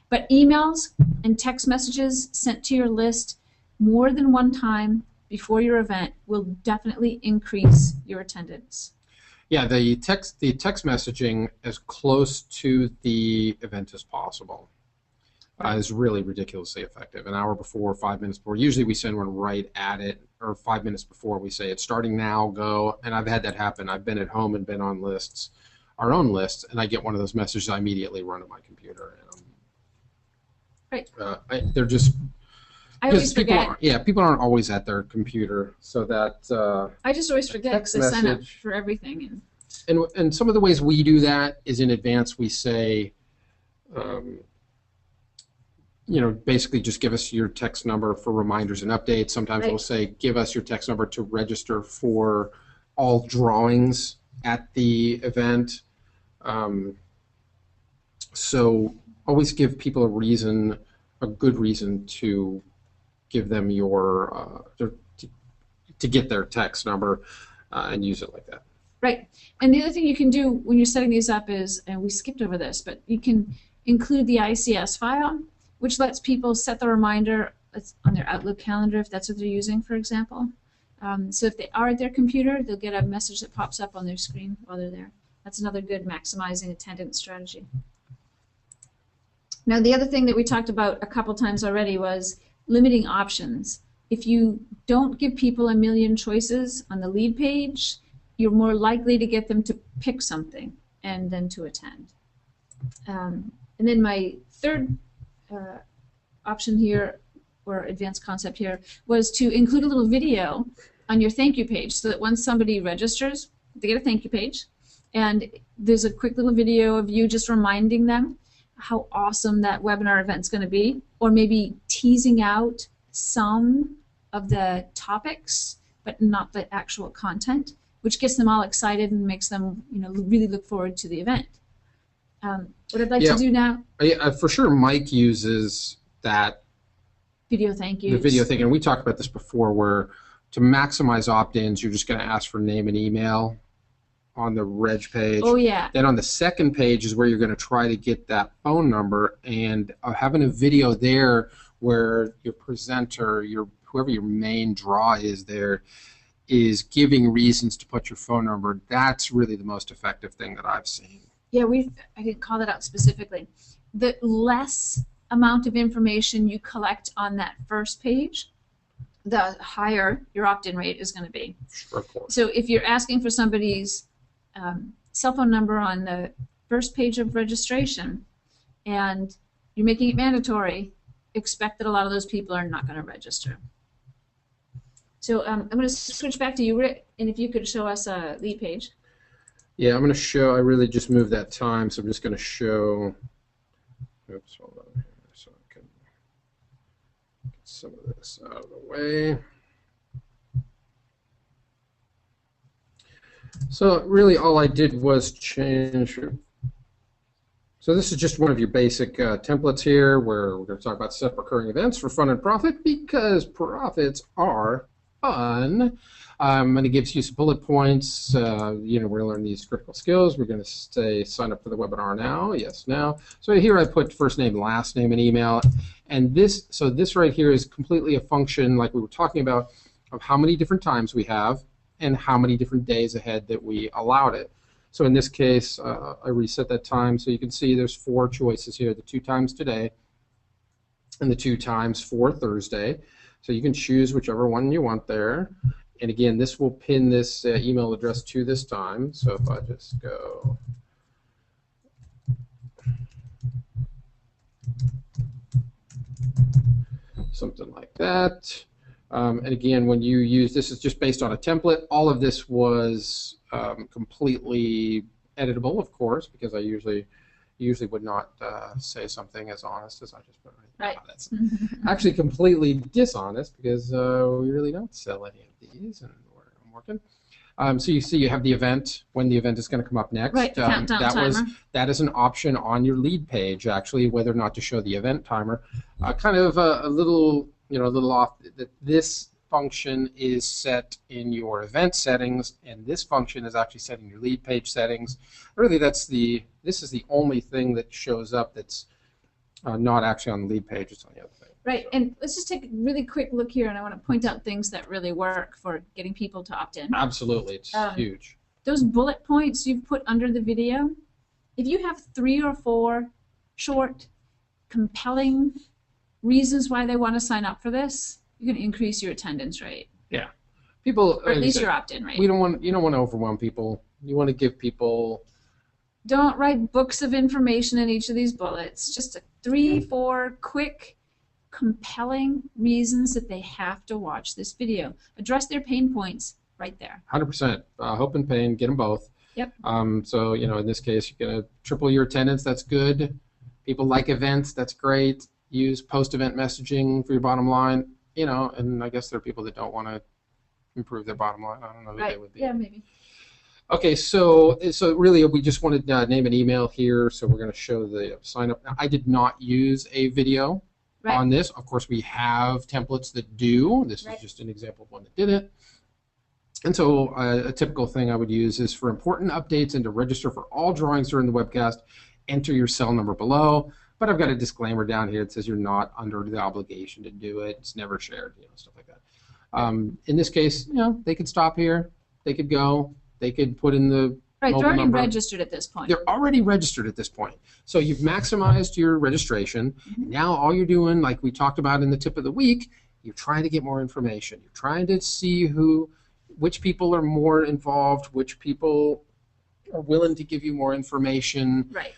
But emails and text messages sent to your list more than one time before your event will definitely increase your attendance. Yeah, the text messaging as close to the event as possible is really ridiculously effective. An hour before, 5 minutes before. Usually we send one right at it, or 5 minutes before. We say it's starting now, go. And I've had that happen. I've been at home and been on lists, our own lists, and I get one of those messages. I immediately run to my computer. And they're just. I always forget. People aren't always at their computer, so that. I just always forget because I sign up for everything. And some of the ways we do that is in advance. We say. You know, basically just give us your text number for reminders and updates. Sometimes we'll say, give us your text number to register for all drawings at the event. So always give people a good reason to give them your, to get their text number and use it like that. Right. And the other thing you can do when you're setting these up is, and we skipped over this, but you can include the ICS file, which lets people set the reminder on their Outlook calendar if that's what they're using, for example. So if they are at their computer, they'll get a message that pops up on their screen while they're there. That's another good maximizing attendance strategy. Now, the other thing that we talked about a couple times already was limiting options. If you don't give people a million choices on the lead page, you're more likely to get them to pick something and then to attend. And then my third option here, or advanced concept here, was to include a little video on your thank you page so that once somebody registers, they get a thank you page, and there's a quick little video of you just reminding them how awesome that webinar event's going to be, or maybe teasing out some of the topics but not the actual content, which gets them all excited and makes them, you know, really look forward to the event. What I'd like to do now. For sure, Mike uses that video thank yous. The video thing, and we talked about this before, where to maximize opt-ins, you're just going to ask for name and email on the reg page. Oh, yeah. Then on the second page is where you're going to try to get that phone number, and having a video there where your presenter, whoever your main draw is there, is giving reasons to put your phone number. That's really the most effective thing that I've seen. Yeah, I didn't call that out specifically. The less amount of information you collect on that first page, the higher your opt-in rate is going to be. Of course. So if you're asking for somebody's cell phone number on the first page of registration and you're making it mandatory, expect that a lot of those people are not going to register. So I'm going to switch back to you, Rick, and if you could show us a lead page. Yeah, I'm going to show, I really just moved that time, so I'm just going to show, oops, hold on here, so I can get some of this out of the way. So really all I did was change, so this is just one of your basic templates here, where we're going to talk about self-recurring events for fun and profit, because profits are fun. And it gives you some bullet points. We're going to learn these critical skills. We're going to say sign up for the webinar now. Yes, now. So here I put first name, last name, and email. And this right here is completely a function, like we were talking about, of how many different times we have and how many different days ahead that we allowed it. So in this case, I reset that time. So you can see there's 4 choices here, the 2 times today and the 2 times for Thursday. So you can choose whichever one you want there. And again, this will pin this email address to this time. So if I just go something like that. And again, when you use, this is just based on a template. All of this was completely editable, of course, because I usually would not say something as honest as I just put right now. That's actually completely dishonest, because we really don't sell any of these, and I'm working. So you see you have the event, when the event is going to come up next. Right, countdown timer. That is an option on your lead page, actually, whether or not to show the event timer. Kind of a little, a little off. This function is set in your event settings, and this function is actually set in your lead page settings. Really, this is the only thing that shows up that's not actually on the lead page. It's on the other thing. Right, and let's just take a really quick look here, and I want to point out things that really work for getting people to opt in. Absolutely, it's huge. Those bullet points you've put under the video, if you have 3 or 4 short, compelling reasons why they want to sign up for this, you're going to increase your attendance rate. Yeah, people, or at least your opt-in rate. You don't want to overwhelm people. You want to give people. Don't write books of information in each of these bullets. Just 3, 4 quick, compelling reasons that they have to watch this video. Address their pain points right there. 100%. Hope and pain, get them both. Yep. So, in this case, you're going to triple your attendance. That's good. People like events. That's great. Use post-event messaging for your bottom line. And I guess there are people that don't want to improve their bottom line. I don't know who they would be. Yeah, maybe. Okay, so really we just wanted to name an email here, so we're going to show the sign up. Now, I did not use a video on this. Of course, we have templates that do. This is just an example of one that didn't. And so a typical thing I would use is for important updates and to register for all drawings during the webcast, enter your cell number below. But I've got a disclaimer down here that says you're not under the obligation to do it. It's never shared, stuff like that. In this case, they could stop here. They could go. They could put in the Right, mobile they're already number. registered at this point. They're already registered at this point. So you've maximized your registration. Now all you're doing, like we talked about in the tip of the week, you're trying to get more information. You're trying to see which people are more involved, which people are willing to give you more information. Right.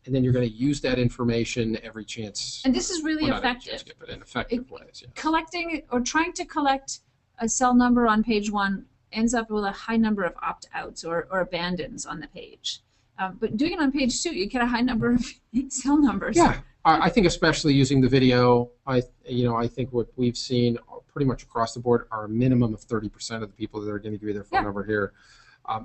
And then you're going to use that information every chance. And this is really effective. But in effective ways, yeah. Collecting or trying to collect a cell number on page 1 ends up with a high number of opt-outs or abandons on the page. But doing it on page 2, you get a high number of cell numbers. Yeah, I think especially using the video, I think what we've seen pretty much across the board are a minimum of 30% of the people that are going to give you their phone number here.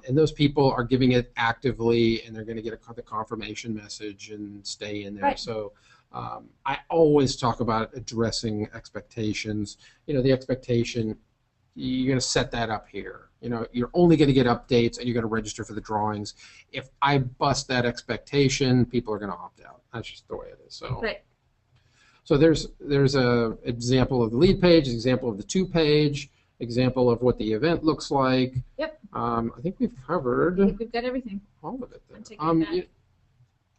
And those people are giving it actively, and they're going to get the confirmation message and stay in there. Right. So I always talk about addressing expectations. The expectation, you're going to set that up here. You're only going to get updates, and you're going to register for the drawings. If I bust that expectation, people are going to opt out. That's just the way it is. So. Right. So there's a example of the lead page, example of the 2-page, example of what the event looks like. Yep. I think we've covered. I think we've got everything. All of it there. I'm taking it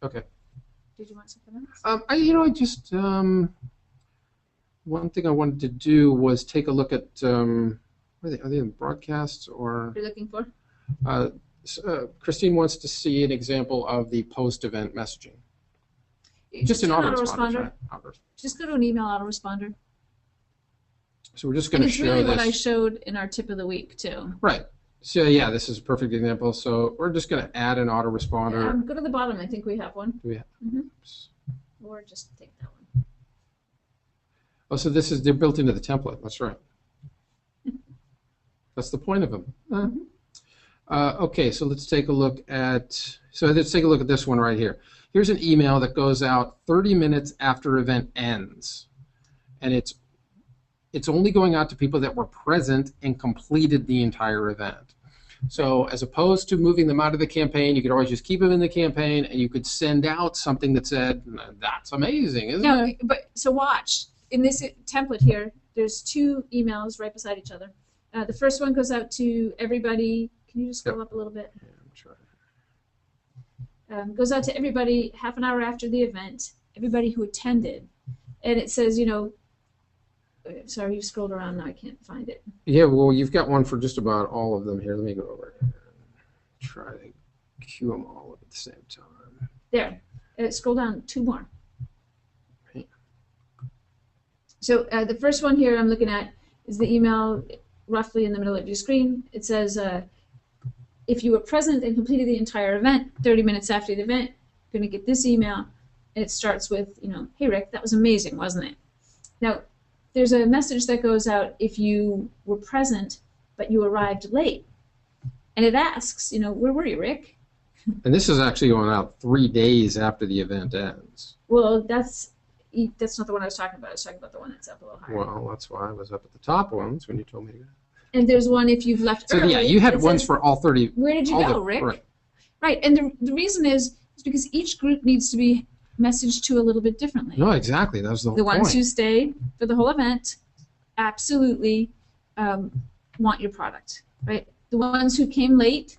back. Okay. Did you want something else? I just one thing I wanted to do was take a look at are they in broadcasts or? You're looking for? Christine wants to see an example of the post-event messaging. Just an autoresponder. Just go to an email autoresponder. So we're just going to show really this. what I showed in our tip of the week too. Right. So yeah, this is a perfect example. So we're just going to add an autoresponder. Go to the bottom. I think we have one. Do we have? Or just take that one. Oh, so they're built into the template. That's right. That's the point of them. Okay, so let's take a look at this one right here. Here's an email that goes out 30 minutes after event ends, and it's only going out to people that were present and completed the entire event. So as opposed to moving them out of the campaign, you could always just keep them in the campaign, and you could send out something that said, "That's amazing, isn't it?" But so watch in this template here. There's 2 emails right beside each other. The first one goes out to everybody. Can you just scroll up a little bit? Yeah, I'm trying. Goes out to everybody half an hour after the event, everybody who attended. And it says, sorry, you scrolled around now, I can't find it. Yeah, well, you've got one for just about all of them here. Let me go over and try to queue them all up at the same time. There. Scroll down 2 more. Right. So the first one here I'm looking at is the email roughly in the middle of your screen. It says, if you were present and completed the entire event 30 minutes after the event, you're going to get this email. And it starts with, "Hey, Rick, that was amazing, wasn't it?" Now, there's a message that goes out if you were present, but you arrived late. And it asks, where were you, Rick? And this is actually going out 3 days after the event ends. Well, that's That's not the one I was talking about. I was talking about the one that's up a little higher. Well, that's why I was up at the top ones when you told me to go. And there's one if you've left So early. yeah, you had ones for all 30. Where did you all go, the, Rick? Right. Right, and the reason is because each group needs to be messaged to a little bit differently. No, exactly. That was the whole The point. ones who stayed for the whole event absolutely want your product, right? The ones who came late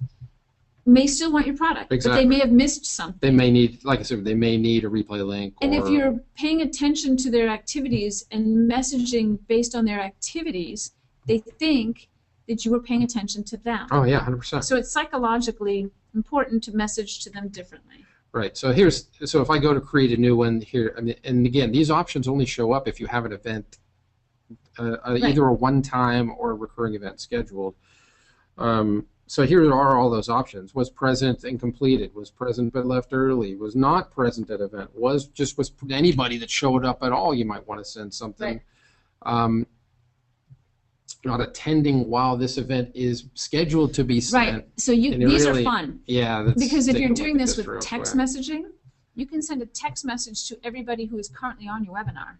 may still want your product, Exactly. but they may have missed something. They may need, like I said, they may need a replay link. And if you're paying attention to their activities and messaging based on their activities, they think that you were paying attention to them. Oh yeah, 100%. So it's psychologically important to message to them differently. Right. So if I go to create a new one here, I mean, and again, these options only show up if you have an event, either a one-time or a recurring event scheduled. So here are all those options. Was present and completed. Was present but left early. Was not present at event. Was anybody that showed up at all. You might want to send something. Right. Not attending while this event is scheduled to be sent. Right. So these are fun. Yeah. Because if you're doing this with text messaging, you can send a text message to everybody who is currently on your webinar.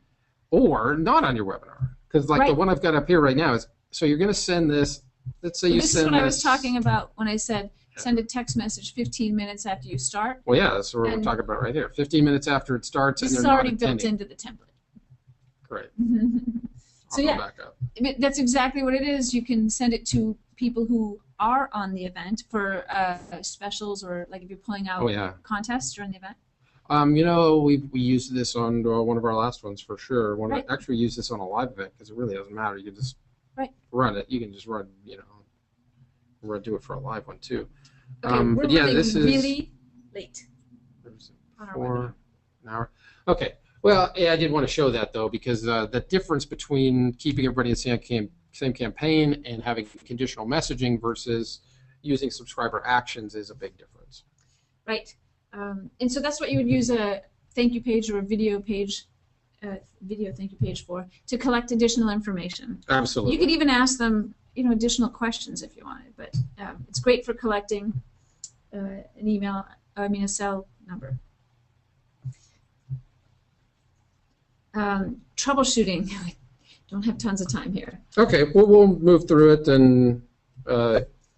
Or not on your webinar. Because like the one I've got up here right now is, so you're going to send this, let's say you send this. This is what I was talking about when I said send a text message 15 minutes after you start. Well, yeah, that's what we're talking about right here. 15 minutes after it starts. This is already built into the template. Great. So yeah, that's exactly what it is. You can send it to people who are on the event for specials, or like if you're pulling out contests during the event. You know, we used this on one of our last ones for sure. Actually, we used this on a live event because it really doesn't matter. You can just run it. You can just run, do it for a live one too. Okay, we're but yeah, really, this is really late. 4 an hour. Okay. Well, yeah, I did want to show that though, because the difference between keeping everybody in the same campaign and having conditional messaging versus using subscriber actions is a big difference. Right. And so that's what you would use a thank you page or a video page, video thank you page for, to collect additional information. Absolutely. You could even ask them, additional questions if you wanted, but it's great for collecting a cell number. Troubleshooting. I don't have tons of time here. Okay, well, we'll move through it, and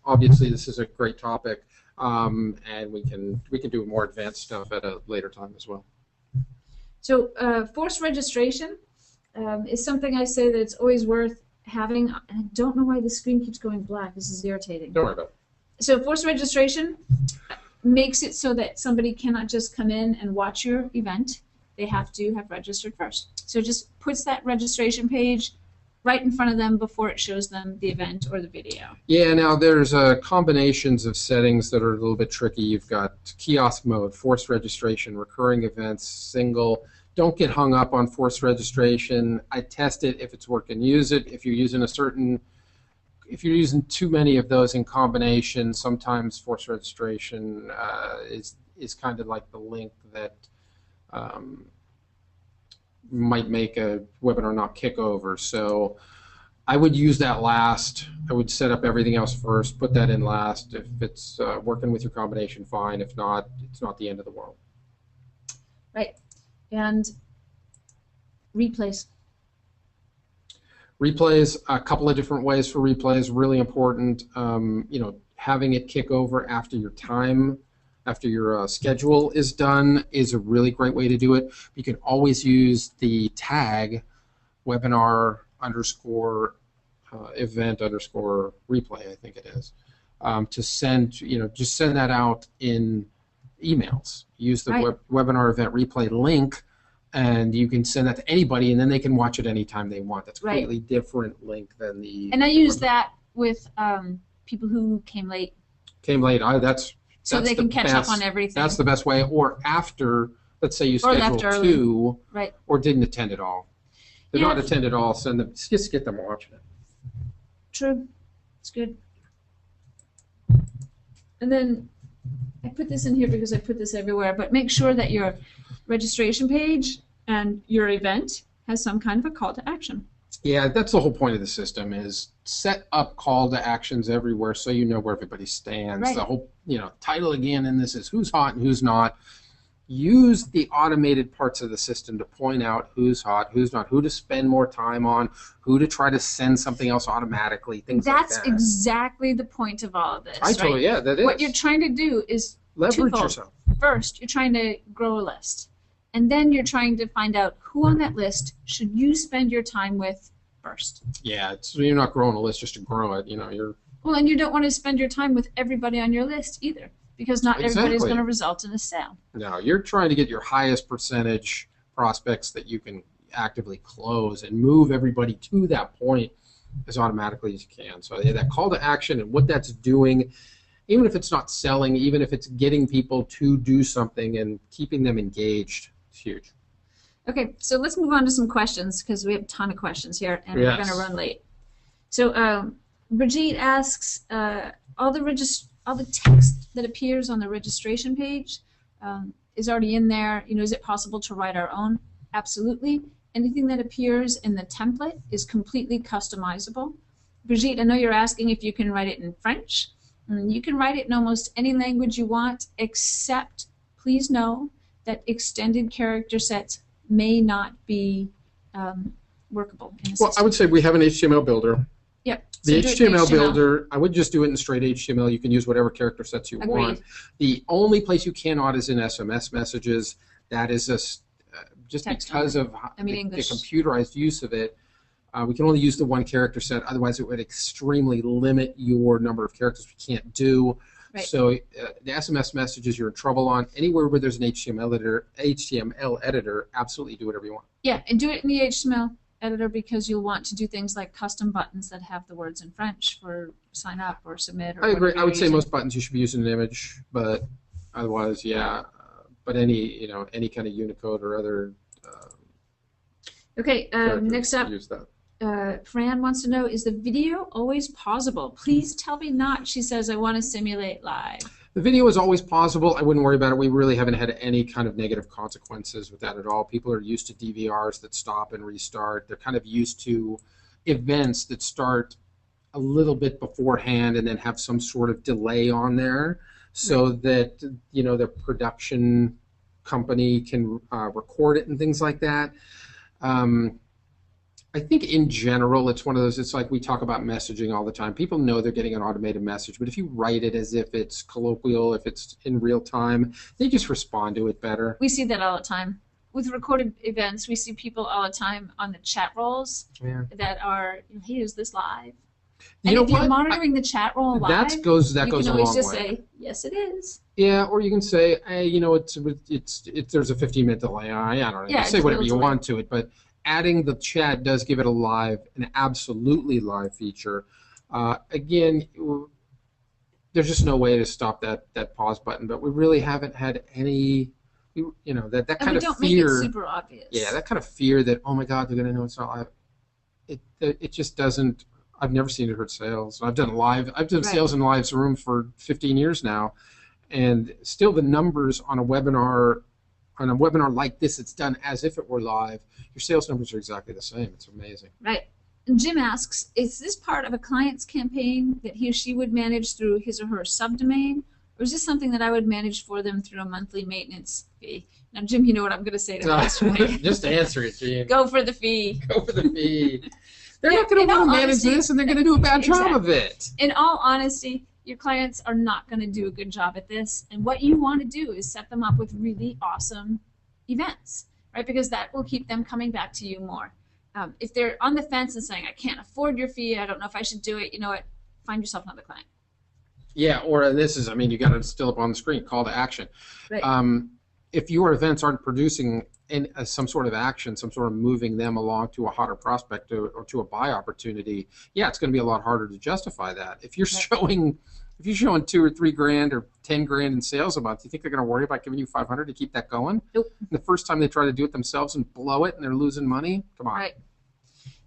obviously this is a great topic, and we can do more advanced stuff at a later time as well. So forced registration is something I say that it's always worth having. I don't know why the screen keeps going black. This is irritating. Don't worry about it. So forced registration makes it so that somebody cannot just come in and watch your event. They have to have registered first. So it just puts that registration page right in front of them before it shows them the event or the video. Yeah, now there's combinations of settings that are a little bit tricky. You've got kiosk mode, forced registration, recurring events, single. Don't get hung up on forced registration. I test it. If it's working, use it. If you're using if you're using too many of those in combination, sometimes forced registration is kind of like the link that might make a webinar not kick over. So I would use that last. I would set up everything else first, put that in last. If it's working with your combination, fine. If not, it's not the end of the world. Right. And replays. Replays, a couple of different ways for replays, really important. Having it kick over after your time, after your schedule is done, is a really great way to do it. You can always use the tag webinar _ event _ replay, I think it is, to send, just send that out in emails. Use the webinar event replay link, and you can send that to anybody, and then they can watch it anytime they want. That's a completely different link than the... And I use that with people who came late. So they can catch up on everything. That's the best way. Or after, let's say you scheduled two, or didn't attend at all. Did not attend at all, send them, just get them watching it. True. It's good. And then I put this in here because I put this everywhere, but make sure that your registration page and your event has some kind of a call to action. Yeah, that's the whole point of the system, is set up call to actions everywhere so you know where everybody stands. The whole, title again in this is who's hot and who's not. use the automated parts of the system to point out who's hot, who's not, who to spend more time on, who to try to send something else automatically, things like that. That's exactly the point of all of this. I totally, yeah, that is. What you're trying to do is leverage twofold. yourself. First, you're trying to grow a list. And then you're trying to find out who on that list should you spend your time with first. Yeah, you're not growing a list just to grow it. You're. Well, and you don't want to spend your time with everybody on your list either, because not everybody is going to result in a sale. No, you're trying to get your highest percentage prospects that you can actively close and move everybody to that point as automatically as you can. So yeah, that call to action and what that's doing, even if it's not selling, even if it's getting people to do something and keeping them engaged, it's huge. Okay, so let's move on to some questions because we have a ton of questions here and Yes. we're going to run late. So Brigitte asks, all the text that appears on the registration page is already in there. Is it possible to write our own? Absolutely. Anything that appears in the template is completely customizable. Brigitte, I know you're asking if you can write it in French. You can write it in almost any language you want, except please know that extended character sets may not be workable in the system. Well, I would say we have an HTML builder. Yep. The So do it in HTML builder, I would just do it in straight HTML. You can use whatever character sets you Agreed. want. The only place you cannot is in SMS messages. That is just Text because of the English. computerized use of it. We can only use the one character set. Otherwise, it would extremely limit your number of characters we can't do. Right. So the SMS messages you're in trouble on. Anywhere where there's an HTML editor, absolutely do whatever you want. Yeah, and do it in the HTML editor because you'll want to do things like custom buttons that have the words in French for sign up or submit or I agree. whatever I would you're say using. most buttons you should be using an image, but otherwise, yeah. But any kind of Unicode or other Okay, characters, next up, use that. Fran wants to know, is the video always pausable? Please tell me not. She says, I want to simulate live. The video is always possible. I wouldn't worry about it. We really haven't had any kind of negative consequences with that at all. People are used to DVRs that stop and restart. They're kind of used to events that start a little bit beforehand and then have some sort of delay on there so that, the production company can record it and things like that. I think in general, it's one of those, it's like we talk about messaging all the time. People know they're getting an automated message, but if you write it as if it's colloquial, if it's in real time, they just respond to it better. We see that all the time. With recorded events, we see people all the time on the chat roles that are, hey, is this live? And if you're monitoring the chat roll live, that goes you a can long always just way. say, yes, it is. Yeah, or you can say, hey, there's a 15-minute delay. I don't know. Yeah, You say whatever you want to it, but adding the chat does give it an absolutely live feature. Again, there's just no way to stop that pause button, but we really haven't had any, that kind of don't fear. make it super obvious. Yeah, that kind of fear that, oh my God, they're going to know it's not live. It just doesn't. I've never seen it hurt sales. I've done sales in live room for 15 years now, and still the numbers on a webinar like this, it's done as if it were live. Your sales numbers are exactly the same. It's amazing. Right. And Jim asks, is this part of a client's campaign that he or she would manage through his or her subdomain, or is this something that I would manage for them through a monthly maintenance fee? Now, Jim, you know what I'm going to say to this, right? Just answer it, Gene. Go for the fee. Go for the fee. They're not going to want to manage this, and they're going to do a bad job of it. In all honesty, your clients are not going to do a good job at this, and what you want to do is set them up with really awesome events, right? Because that will keep them coming back to you more. If they're on the fence and saying, I can't afford your fee, I don't know if I should do it, you know what? Find yourself another client. Yeah, or this is, you got it still up on the screen, call to action. Right. If your events aren't producing some sort of action, some sort of moving them along to a hotter prospect or to a buy opportunity, yeah, it's going to be a lot harder to justify that. If you're showing $2 or $3 grand or $10 grand in sales a month, you think they're going to worry about giving you $500 to keep that going? Nope. And the first time they try to do it themselves and blow it and they're losing money, come on. Right.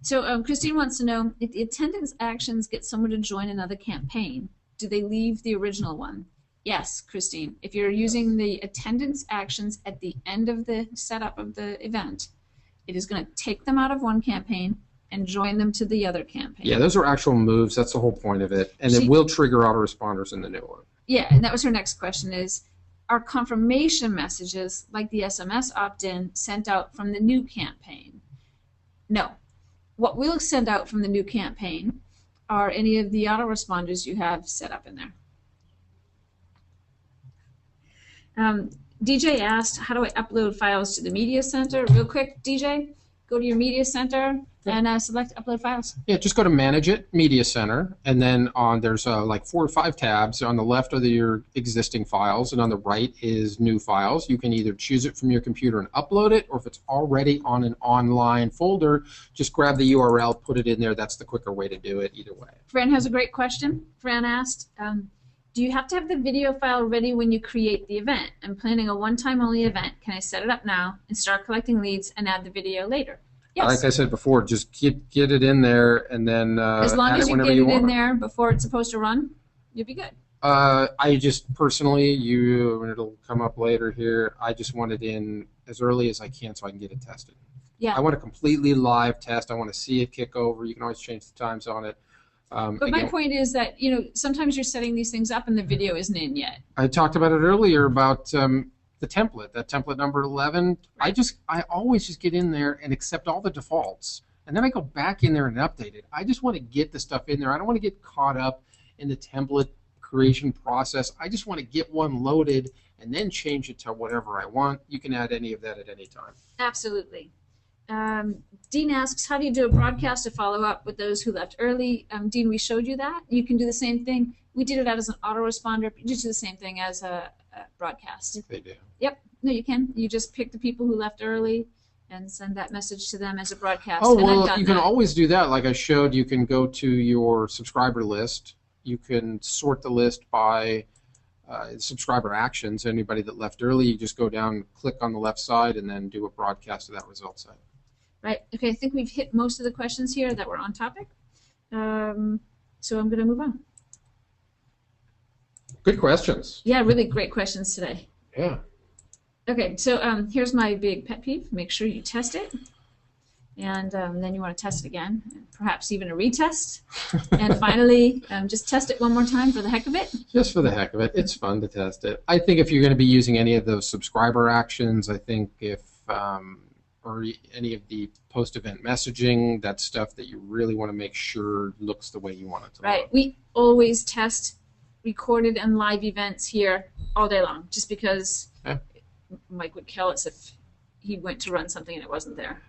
So Christine wants to know, if the attendance actions get someone to join another campaign, do they leave the original one? Yes, Christine. If you're using the attendance actions at the end of the setup of the event, it is going to take them out of one campaign and join them to the other campaign. Yeah, those are actual moves. That's the whole point of it. And it will trigger autoresponders in the new one. Yeah, and that was her next question is, are confirmation messages like the SMS opt-in sent out from the new campaign? No. What we'll send out from the new campaign are any of the autoresponders you have set up in there. DJ asked, how do I upload files to the media center? Real quick, DJ, go to your media center and select upload files. Yeah, just go to Manage It, Media Center, and then there's like 4 or 5 tabs. On the left are your existing files, and on the right is new files. You can either choose it from your computer and upload it, or if it's already on an online folder, just grab the URL, put it in there. That's the quicker way to do it either way. Fran has a great question. Fran asked, do you have to have the video file ready when you create the event? I'm planning a one-time only event. Can I set it up now and start collecting leads and add the video later? Yes. Like I said before, just get it in there, and then as long add as it you whenever get you it in want. there before it's supposed to run, you'll be good. I just personally, it'll come up later here, I just want it in as early as I can so I can get it tested. Yeah. I want a completely live test. I want to see it kick over. You can always change the times on it. But my point is that, sometimes you're setting these things up and the video isn't in yet. I talked about it earlier about the template, that template number 11. I always just get in there and accept all the defaults, and then I go back in there and update it. I just want to get the stuff in there. I don't want to get caught up in the template creation process. I just want to get one loaded and then change it to whatever I want. You can add any of that at any time. Absolutely. Dean asks, how do you do a broadcast to follow up with those who left early? Dean, we showed you that. You can do the same thing. We did it out as an autoresponder. You just do the same thing as a broadcast. I think they do. Yep. No, you can. You just pick the people who left early and send that message to them as a broadcast. Oh, well, you can always do that. Like I showed, you can go to your subscriber list. You can sort the list by subscriber actions. Anybody that left early, you just go down, click on the left side, and then do a broadcast of that result site. Right. Okay, I think we've hit most of the questions here that were on topic. So I'm going to move on. Good questions. Yeah, really great questions today. Yeah. Okay, so here's my big pet peeve. Make sure you test it. And then you want to test it again, perhaps even a retest. And finally, just test it one more time for the heck of it. Just for the heck of it. It's fun to test it. I think if you're going to be using any of those subscriber actions, I think if, or any of the post-event messaging, that's stuff that you really want to make sure looks the way you want it to Right. look. We always test recorded and live events here all day long, just because Mike would kill us if he went to run something and it wasn't there.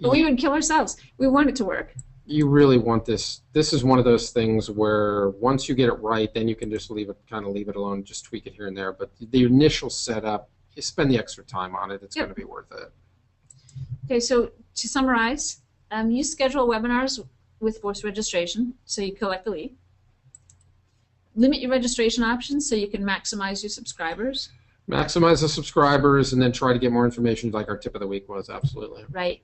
But we would kill ourselves. We want it to work. You really want this. This is one of those things where once you get it right, then you can just leave it alone, just tweak it here and there. But the initial setup, you spend the extra time on it. It's going to be worth it. Okay, so to summarize, you schedule webinars with forced registration, so you collect the lead. Limit your registration options so you can maximize your subscribers. Maximize the subscribers and then try to get more information like our tip of the week was. Absolutely. Right.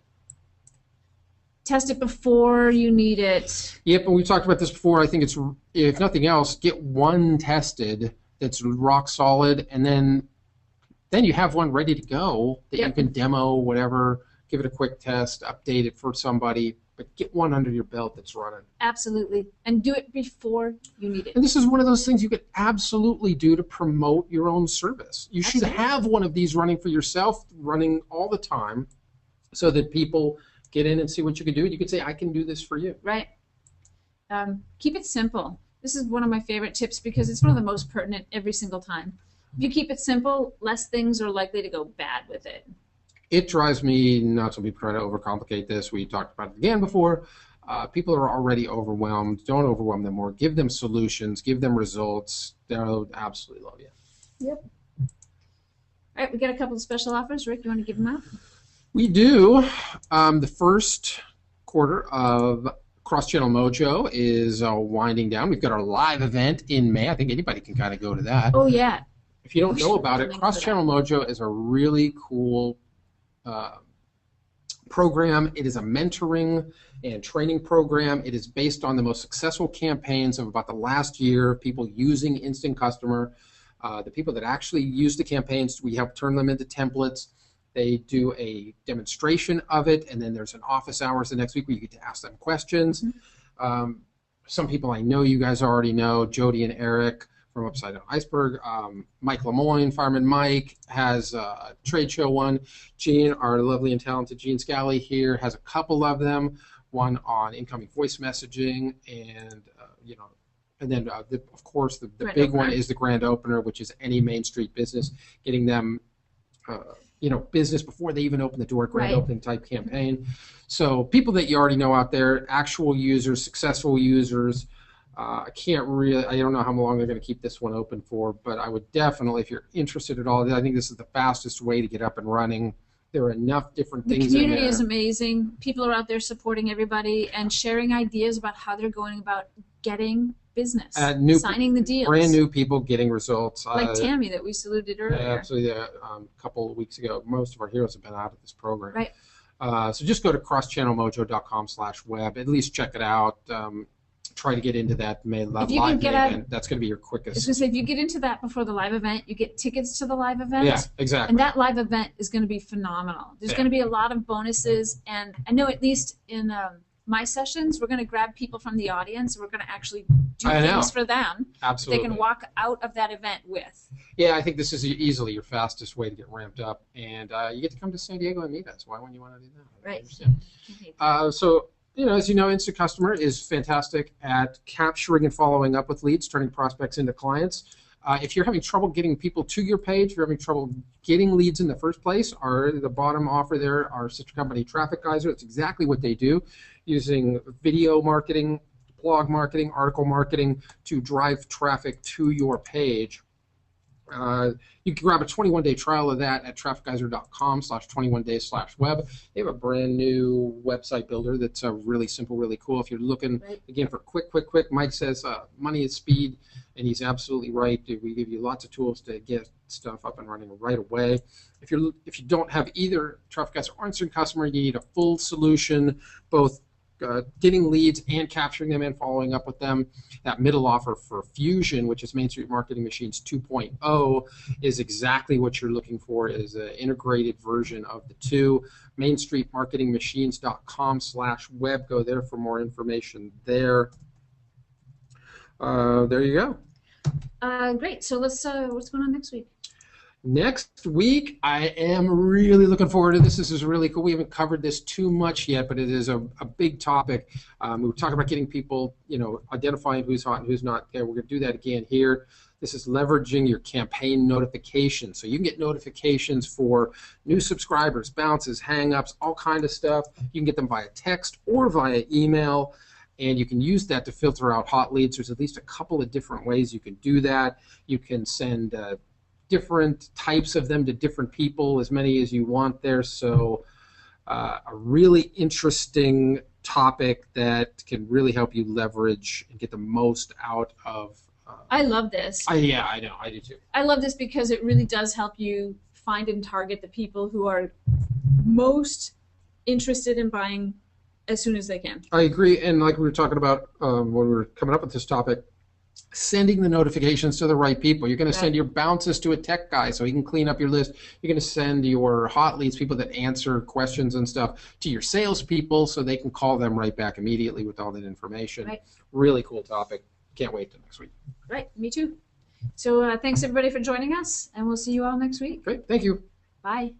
Test it before you need it. Yep, and we talked about this before. I think it's, if nothing else, get one tested that's rock solid, and then you have one ready to go that you can demo, whatever, give it a quick test, update it for somebody, but get one under your belt that's running. Absolutely. And do it before you need it. And this is one of those things you could absolutely do to promote your own service. You should have one of these running for yourself, running all the time, so that people get in and see what you can do. You can say, I can do this for you. Right. Keep it simple. This is one of my favorite tips because it's one of the most pertinent every single time. If you keep it simple, less things are likely to go bad with it. It drives me nuts when people try to overcomplicate this. We talked about it again before. People are already overwhelmed. Don't overwhelm them more. Give them solutions. Give them results. They'll absolutely love you. Yep. All right, we got a couple of special offers. Rick, you want to give them out? We do. The first quarter of Cross-Channel Mojo is winding down. We've got our live event in May. I think anybody can kind of go to that. Oh, yeah. If you don't know about it, Cross-Channel Mojo is a really cool program. It is a mentoring and training program. It is based on the most successful campaigns of about the last year, people using Instant Customer. The people that actually use the campaigns, we help turn them into templates. They do a demonstration of it, and then there's an office hours the next week where you get to ask them questions. Some people I know you guys already know, Jody and Eric from Upside Down Iceberg. Mike Lemoyne, Fireman Mike, has a trade show one. Gene, our lovely and talented Gene Scally here, has a couple of them. One on incoming voice messaging, and and then of course the big one is the grand opener, which is any Main Street business, getting them business before they even open the door, grand opening type campaign. So people that you already know out there, actual users, successful users. I don't know how long they're going to keep this one open for, but I would definitely, if you're interested at all, I think this is the fastest way to get up and running. There are enough different things in there. The community is amazing. People are out there supporting everybody and sharing ideas about how they're going about getting business, signing the deals. Brand new people getting results. Like Tammy that we saluted earlier. Absolutely. A couple of weeks ago, most of our heroes have been out of this program. Right. So just go to crosschannelmojo.com/web. At least check it out. Try to get into that live event. That's going to be your quickest. I was going to say, if you get into that before the live event, you get tickets to the live event. Yeah, exactly. And that live event is going to be phenomenal. There's going to be a lot of bonuses, and I know at least in my sessions, we're going to grab people from the audience. We're going to actually do things for them. Absolutely. They can walk out of that event with. Yeah, I think this is easily your fastest way to get ramped up, and you get to come to San Diego and meet us. Why wouldn't you want to do that? Right. So. As you know, Instant Customer is fantastic at capturing and following up with leads, turning prospects into clients. If you're having trouble getting people to your page, if you're having trouble getting leads in the first place, the bottom offer there, our sister company Traffic Geyser, that's exactly what they do, using video marketing, blog marketing, article marketing to drive traffic to your page. You can grab a 21-day trial of that at trafficgeyser.com/21days/web. They have a brand new website builder that's really simple, really cool. If you're looking, again, for quick, Mike says money is speed, and he's absolutely right. We give you lots of tools to get stuff up and running right away. If you don't have either Traffic Geyser or Instant Customer, you need a full solution, both getting leads and capturing them and following up with them. That middle offer for Fusion, which is Main Street Marketing Machines 2.0, is exactly what you're looking for, is an integrated version of the two. MainStreetMarketingMachines.com/web. Go there for more information there. There you go. Great. So what's going on next week? Next week, I am really looking forward to this. This is really cool. We haven't covered this too much yet, but it is a big topic. We were talking about getting people, identifying who's hot and who's not. Okay, we're going to do that again here. This is leveraging your campaign notifications. So you can get notifications for new subscribers, bounces, hang-ups, all kind of stuff. You can get them via text or via email, and you can use that to filter out hot leads. There's at least a couple of different ways you can do that. You can send different types of them to different people, as many as you want there. So a really interesting topic that can really help you leverage and get the most out of. I love this. Yeah, I know. I do too. I love this because it really does help you find and target the people who are most interested in buying as soon as they can. I agree. And like we were talking about when we were coming up with this topic, sending the notifications to the right people. You're going to send your bounces to a tech guy so he can clean up your list. You're going to send your hot leads, people that answer questions and stuff, to your salespeople so they can call them right back immediately with all that information. Right. Really cool topic. Can't wait till next week. Right, me too. So thanks everybody for joining us, and we'll see you all next week. Great, thank you. Bye.